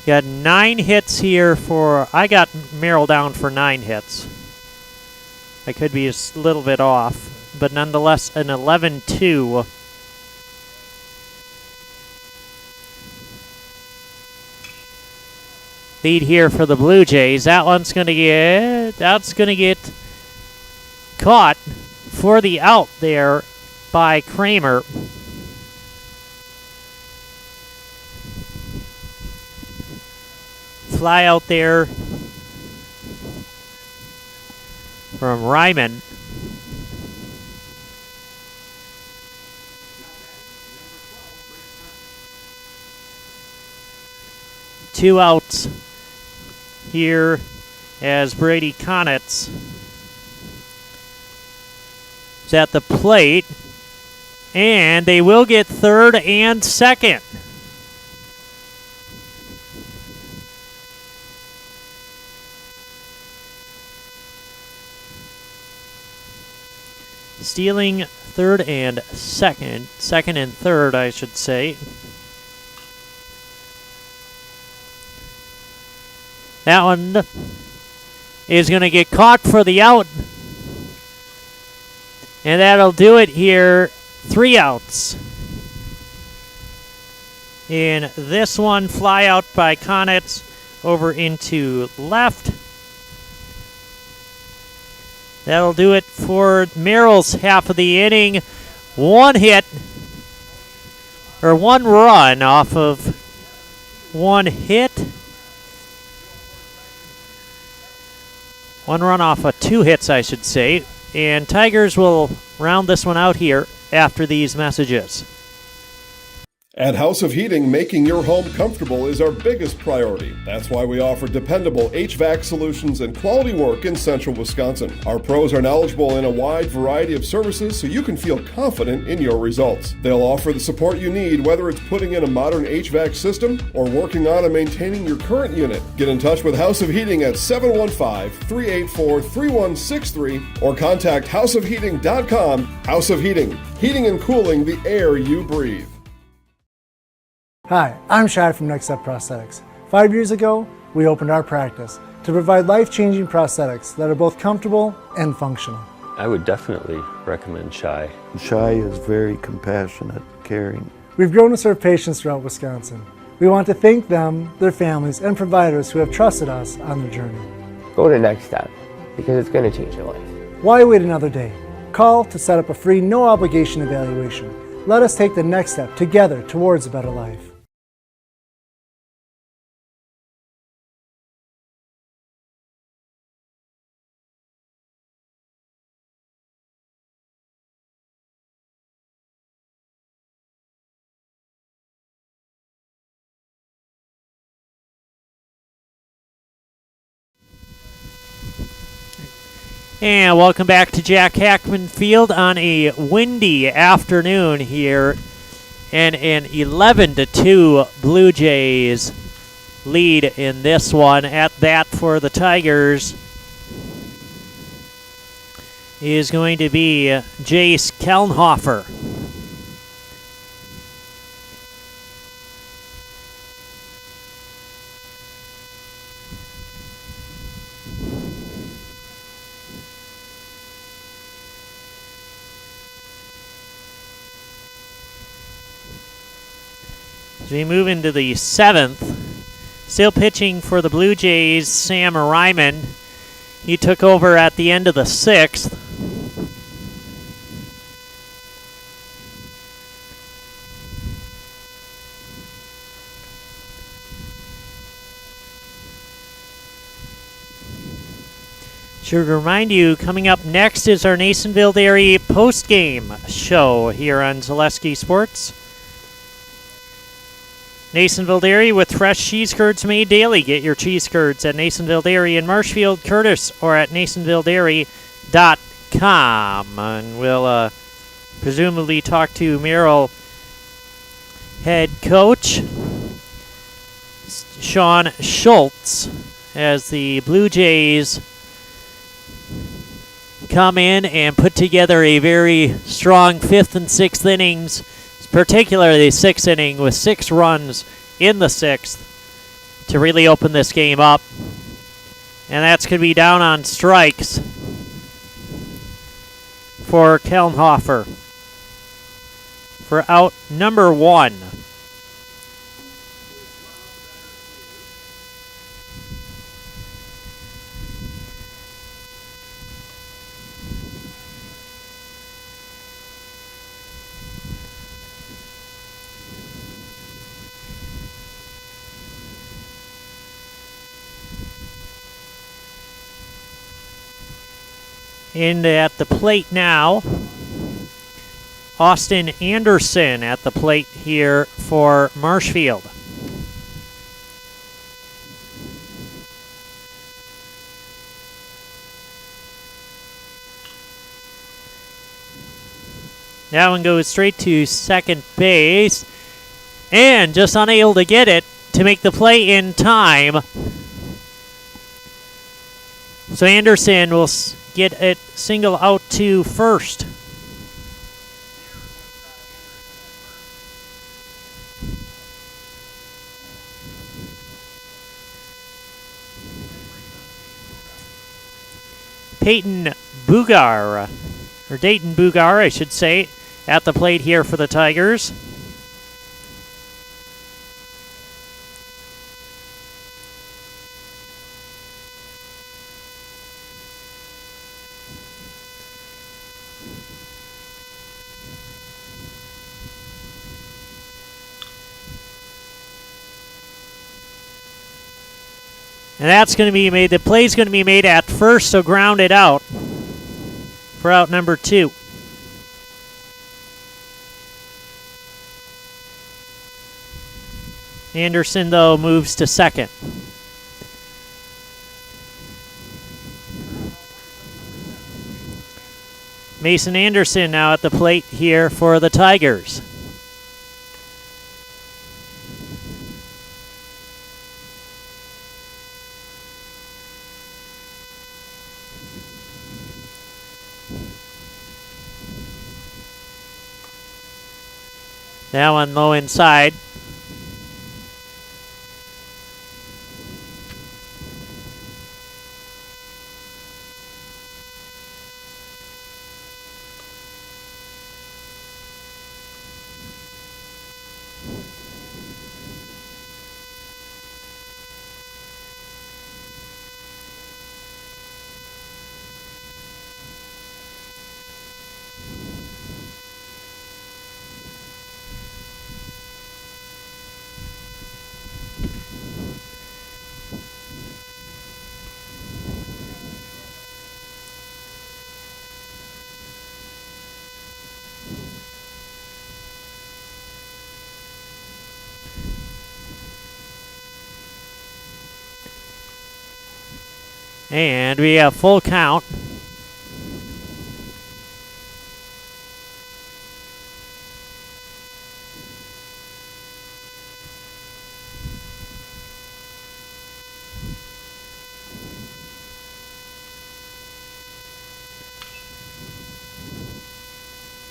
Speaker 1: Got 9 hits here I got Merrill down for 9 hits. I could be a little bit off, but nonetheless an 11-2. Lead here for the Blue Jays. That's going to get caught for the out there by Kramer. fly out there from Ryman. Two outs here as Brady Conitz is at the plate. And they will get third and second. Stealing third and second and third, I should say. That one is going to get caught for the out. And that'll do it here. 3 outs. In this one, fly out by Conitz over into left. That'll do it for Merrill's half of the inning. 1 hit, or 1 run off of 1 hit. 1 run off of 2 hits, I should say. And Tigers will round this one out here after these messages.
Speaker 2: At House of Heating, making your home comfortable is our biggest priority. That's why we offer dependable HVAC solutions and quality work in central Wisconsin. Our pros are knowledgeable in a wide variety of services so you can feel confident in your results. They'll offer the support you need, whether it's putting in a modern HVAC system or working on and maintaining your current unit. Get in touch with House of Heating at 715-384-3163 or contact houseofheating.com. House of Heating, heating and cooling the air you breathe.
Speaker 4: Hi, I'm Shai from Next Step Prosthetics. 5 years ago, we opened our practice to provide life-changing prosthetics that are both comfortable and functional.
Speaker 5: I would definitely recommend Shai.
Speaker 19: Shai is very compassionate, caring.
Speaker 4: We've grown to serve patients throughout Wisconsin. We want to thank them, their families, and providers who have trusted us on their journey.
Speaker 20: Go to Next Step, because it's going to change your life.
Speaker 4: Why wait another day? Call to set up a free, no-obligation evaluation. Let us take the next step together towards a better life.
Speaker 1: And welcome back to Jack Hackman Field on a windy afternoon here. And an 11-2 Blue Jays lead in this one. At bat for the Tigers is going to be Jace Kelnhofer. As we move into the 7th, still pitching for the Blue Jays, Sam Ryman. He took over at the end of the 6th. Should remind you, coming up next is our Nasonville Dairy post-game show here on Zaleski Sports. Nasonville Dairy with fresh cheese curds made daily. Get your cheese curds at Nasonville Dairy in Marshfield, Curtis, or at NasonvilleDairy.com. And we'll presumably talk to Merrill head coach Sean Schultz as the Blue Jays come in and put together a very strong 5th and 6th innings, particularly the 6th inning with 6 runs in the 6th to really open this game up. And that's going to be down on strikes for Kelnhofer for out number 1. in at the plate now. Austin Anderson at the plate here for Marshfield. That one goes straight to second base. And just unable to get it to make the play in time. So Anderson will get it single out to first. Dayton Bugar, I should say, at the plate here for the Tigers. And that's going to be made, the play's going to be made at first, so grounded out for out number 2. Anderson, though, moves to second. Mason Anderson now at the plate here for the Tigers. That one low inside. And we have full count.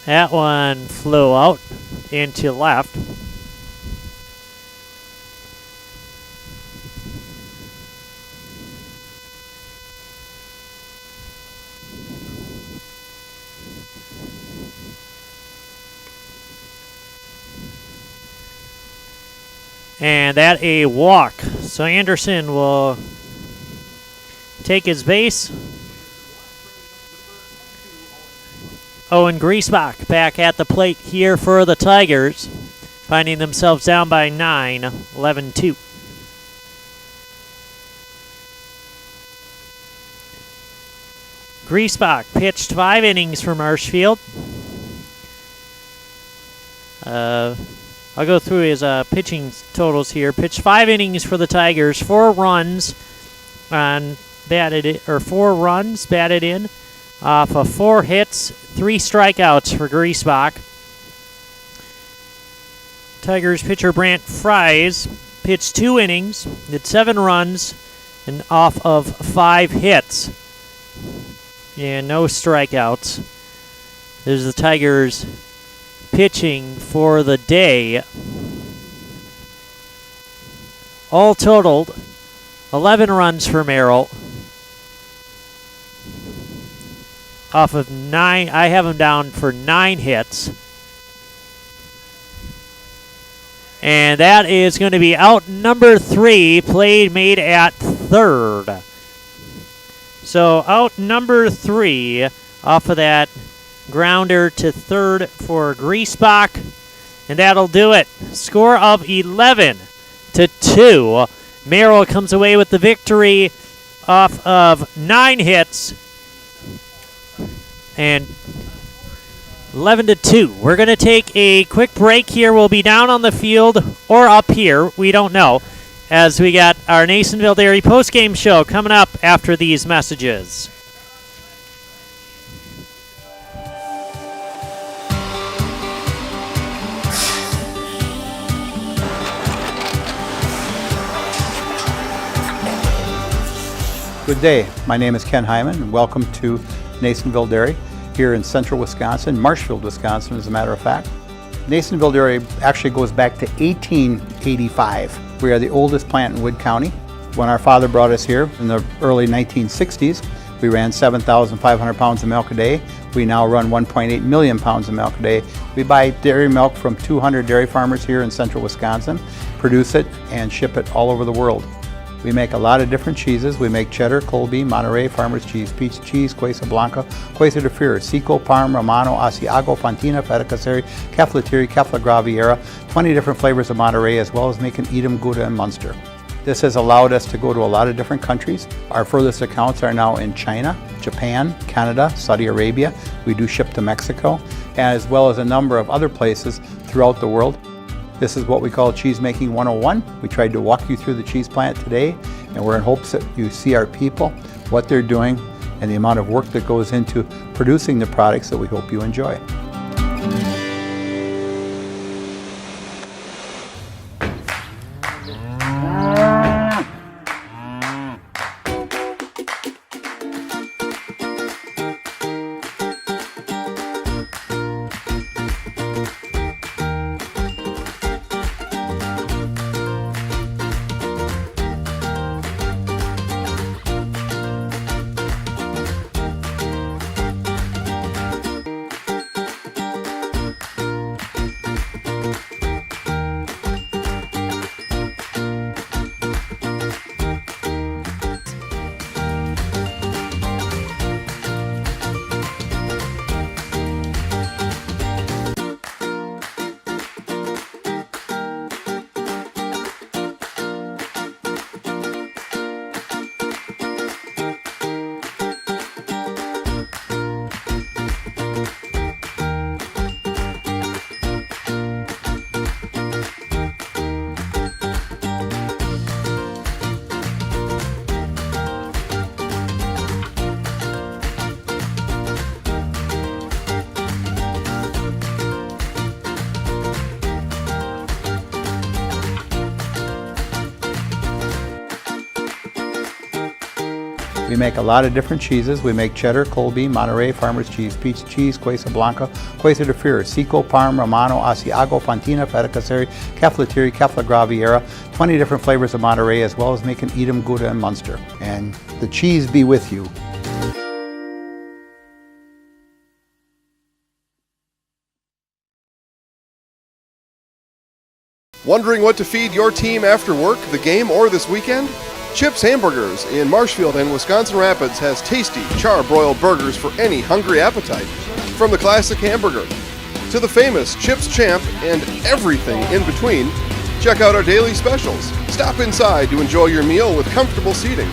Speaker 1: That one flew out into left. And that a walk. So Anderson will take his base. Owen Griesbach back at the plate here for the Tigers, finding themselves down by 9, 11-2. Griesbach pitched 5 innings for Marshfield. I'll go through his pitching totals here. Pitched 5 innings for the Tigers, 4 runs batted in off of 4 hits, 3 strikeouts for Griesbach. Tigers pitcher Brant Fries pitched 2 innings, did 7 runs, and off of 5 hits, and no strikeouts. There's the Tigers pitching for the day. All totaled, 11 runs for Merrill. Off of 9, I have him down for 9 hits. And that is going to be out number 3, made at third. So out number 3 off of that grounder to third for Griesbach. And that'll do it. Score of 11-2. Merrill comes away with the victory off of 9 hits And 11-2. We're going to take a quick break here. We'll be down on the field or up here. We don't know. As we got our Nasonville Dairy postgame show coming up after these messages.
Speaker 8: Good day. My name is Ken Hyman, and welcome to Nasonville Dairy here in central Wisconsin, Marshfield, Wisconsin, as a matter of fact. Nasonville Dairy actually goes back to 1885. We are the oldest plant in Wood County. When our father brought us here in the early 1960s, we ran 7,500 pounds of milk a day. We now run 1.8 million pounds of milk a day. We buy dairy milk from 200 dairy farmers here in central Wisconsin, produce it, and ship it all over the world. We make a lot of different cheeses. We make cheddar, Colby, Monterey, Farmer's Cheese, Peach Cheese, Quesa Blanca, Quesa de Freer, Seco, Parm, Romano, Asiago, Fontina, Feta Caseri, Cafflatiri, Caffla Graviera, 20 different flavors of Monterey, as well as making Edam, Gouda, and Munster. This has allowed us to go to a lot of different countries. Our furthest accounts are now in China, Japan, Canada, Saudi Arabia. We do ship to Mexico, as well as a number of other places throughout the world. This is what we call Cheese Making 101. We tried to walk you through the cheese plant today, and we're in hopes that you see our people, what they're doing, and the amount of work that goes into producing the products that we hope you enjoy. We make a lot of different cheeses. We make cheddar, Colby, Monterey, Farmer's Cheese, Peach Cheese, Quesa Blanca, Quesa de Freer, Seco, Parm, Romano, Asiago, Fontina, Feta Caseri, Cafflatiri, Caffla Graviera, 20 different flavors of Monterey, as well as making Edam, Gouda, and Munster. And the cheese be with you.
Speaker 2: Wondering what to feed your team after work, the game, or this weekend? Chips Hamburgers in Marshfield and Wisconsin Rapids has tasty char-broiled burgers for any hungry appetite. From the classic hamburger to the famous Chips Champ and everything in between, check out our daily specials. Stop inside to enjoy your meal with comfortable seating.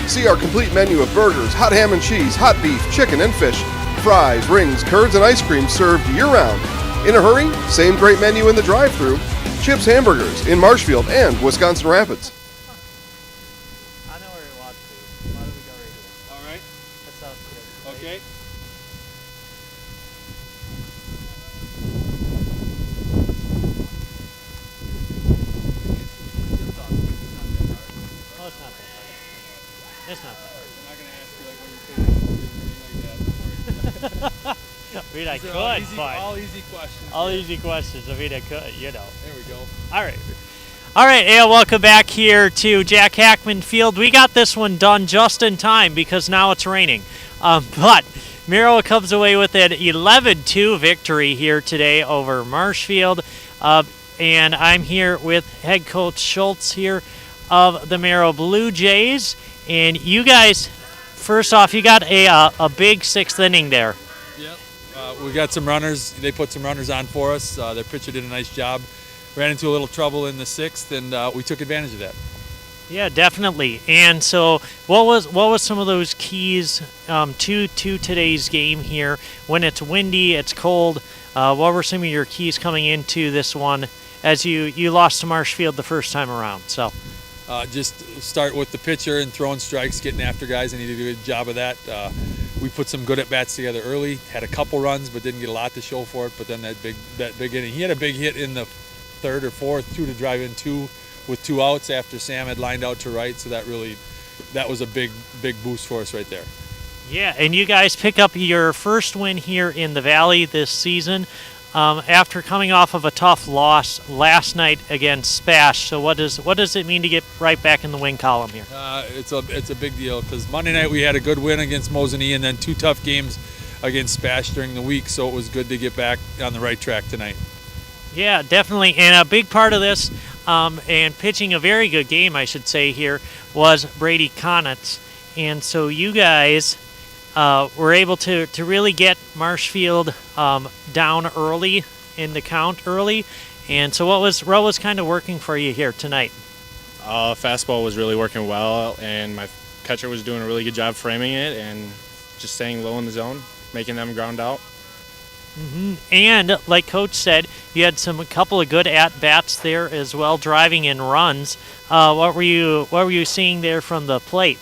Speaker 2: See our complete menu of burgers, hot ham and cheese, hot beef, chicken and fish, fries, rings, curds, and ice cream served year-round. In a hurry? Same great menu in the drive-thru. Chips Hamburgers in Marshfield and Wisconsin Rapids.
Speaker 21: Okay.
Speaker 1: Oh, it's not that hard. It's not that hard.
Speaker 21: I'm not going to ask you like what your favorite food is or anything like that.
Speaker 1: I mean, I could,
Speaker 21: all easy,
Speaker 1: but
Speaker 21: all easy questions.
Speaker 1: All easy questions. I mean, I could, you know.
Speaker 21: There we go.
Speaker 1: All right. All right, and welcome back here to Jack Hackman Field. We got this one done just in time because now it's raining. But Merrill comes away with an 11-2 victory here today over Marshfield. And I'm here with head coach Schultz here of the Merrill Blue Jays. And you guys, first off, you got a big sixth inning there.
Speaker 21: Yep. We got some runners. They put some runners on for us. Their pitcher did a nice job. Ran into a little trouble in the sixth, and we took advantage of that.
Speaker 1: Yeah, definitely. And so, what was some of those keys to today's game here? When it's windy, it's cold. What were some of your keys coming into this one as you lost to Marshfield the first time around? So,
Speaker 21: just start with the pitcher and throwing strikes, getting after guys, and he did a good job of that. We put some good at bats together early. Had a couple runs, but didn't get a lot to show for it. But then that big inning, he had a big hit in the third or fourth, to drive in two with 2 outs after Sam had lined out to right. So that was a big boost for us right there.
Speaker 1: Yeah, and you guys pick up your first win here in the Valley this season after coming off of a tough loss last night against Spash. So what does it mean to get right back in the win column here?
Speaker 21: It's a big deal because Monday night we had a good win against Mosinee and then 2 tough games against Spash during the week. So it was good to get back on the right track tonight.
Speaker 1: Yeah, definitely. And a big part of this and pitching a very good game, I should say here, was Brady Conitz. And so you guys were able to really get Marshfield down early in the count early. And so what was kind of working for you here tonight?
Speaker 6: Fastball was really working well, and my catcher was doing a really good job framing it and just staying low in the zone, making them ground out.
Speaker 1: Mm-hmm. And like Coach said, you had a couple of good at bats there as well, driving in runs. What were you seeing there from the plate?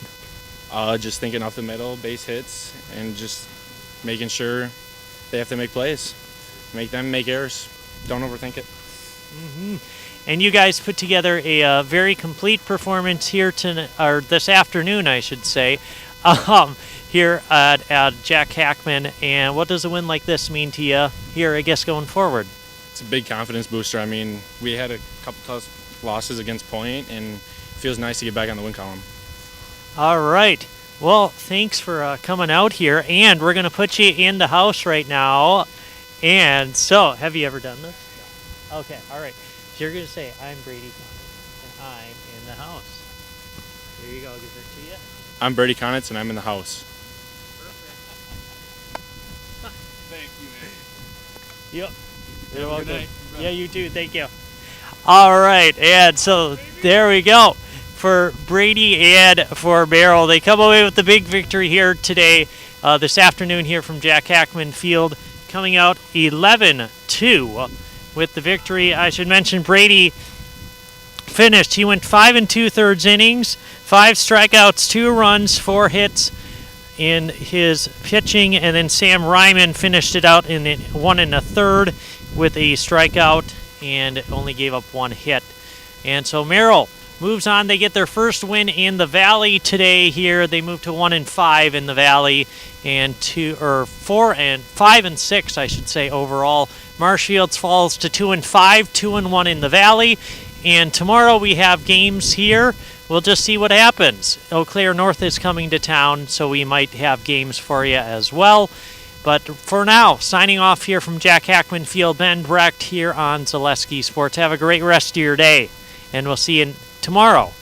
Speaker 6: Just thinking off the middle, base hits, and just making sure they have to make plays, make them make errors. Don't overthink it.
Speaker 1: Mm-hmm. And you guys put together a very complete performance here or this afternoon, I should say, here at Jack Hackman. And what does a win like this mean to you here, I guess, going forward?
Speaker 6: It's a big confidence booster. I mean, we had a couple tough losses against Point, and it feels nice to get back on the win column.
Speaker 1: All right. Well, thanks for coming out here, and we're going to put you in the house right now. And so, have you ever done this? No. Okay, all right. So you're going to say, I'm Brady Conitz, and I'm in the house. There you go. I'll give it to you.
Speaker 6: I'm Brady Conitz, and I'm in the house.
Speaker 21: Thank you, man.
Speaker 1: Yep. You're welcome. Yeah, you too. Thank you. All right, and so there we go. For Brady and for Merrill, they come away with the big victory here today, this afternoon here from Jack Hackman Field, coming out 11-2 with the victory. I should mention Brady finished. He went 5 2/3 innings, 5 strikeouts, 2 runs, 4 hits in his pitching, and then Sam Ryman finished it out in 1 1/3 with a strikeout and only gave up 1 hit. And so Merrill moves on. They get their first win in the Valley today here. They move to 1-5 in the Valley and 5 6, I should say, overall. Marshfield falls to 2-5, 2-1 in the Valley. And tomorrow we have games here. We'll just see what happens. Eau Claire North is coming to town, so we might have games for you as well. But for now, signing off here from Jack Hackman Field, Ben Brecht here on Zaleski Sports. Have a great rest of your day, and we'll see you tomorrow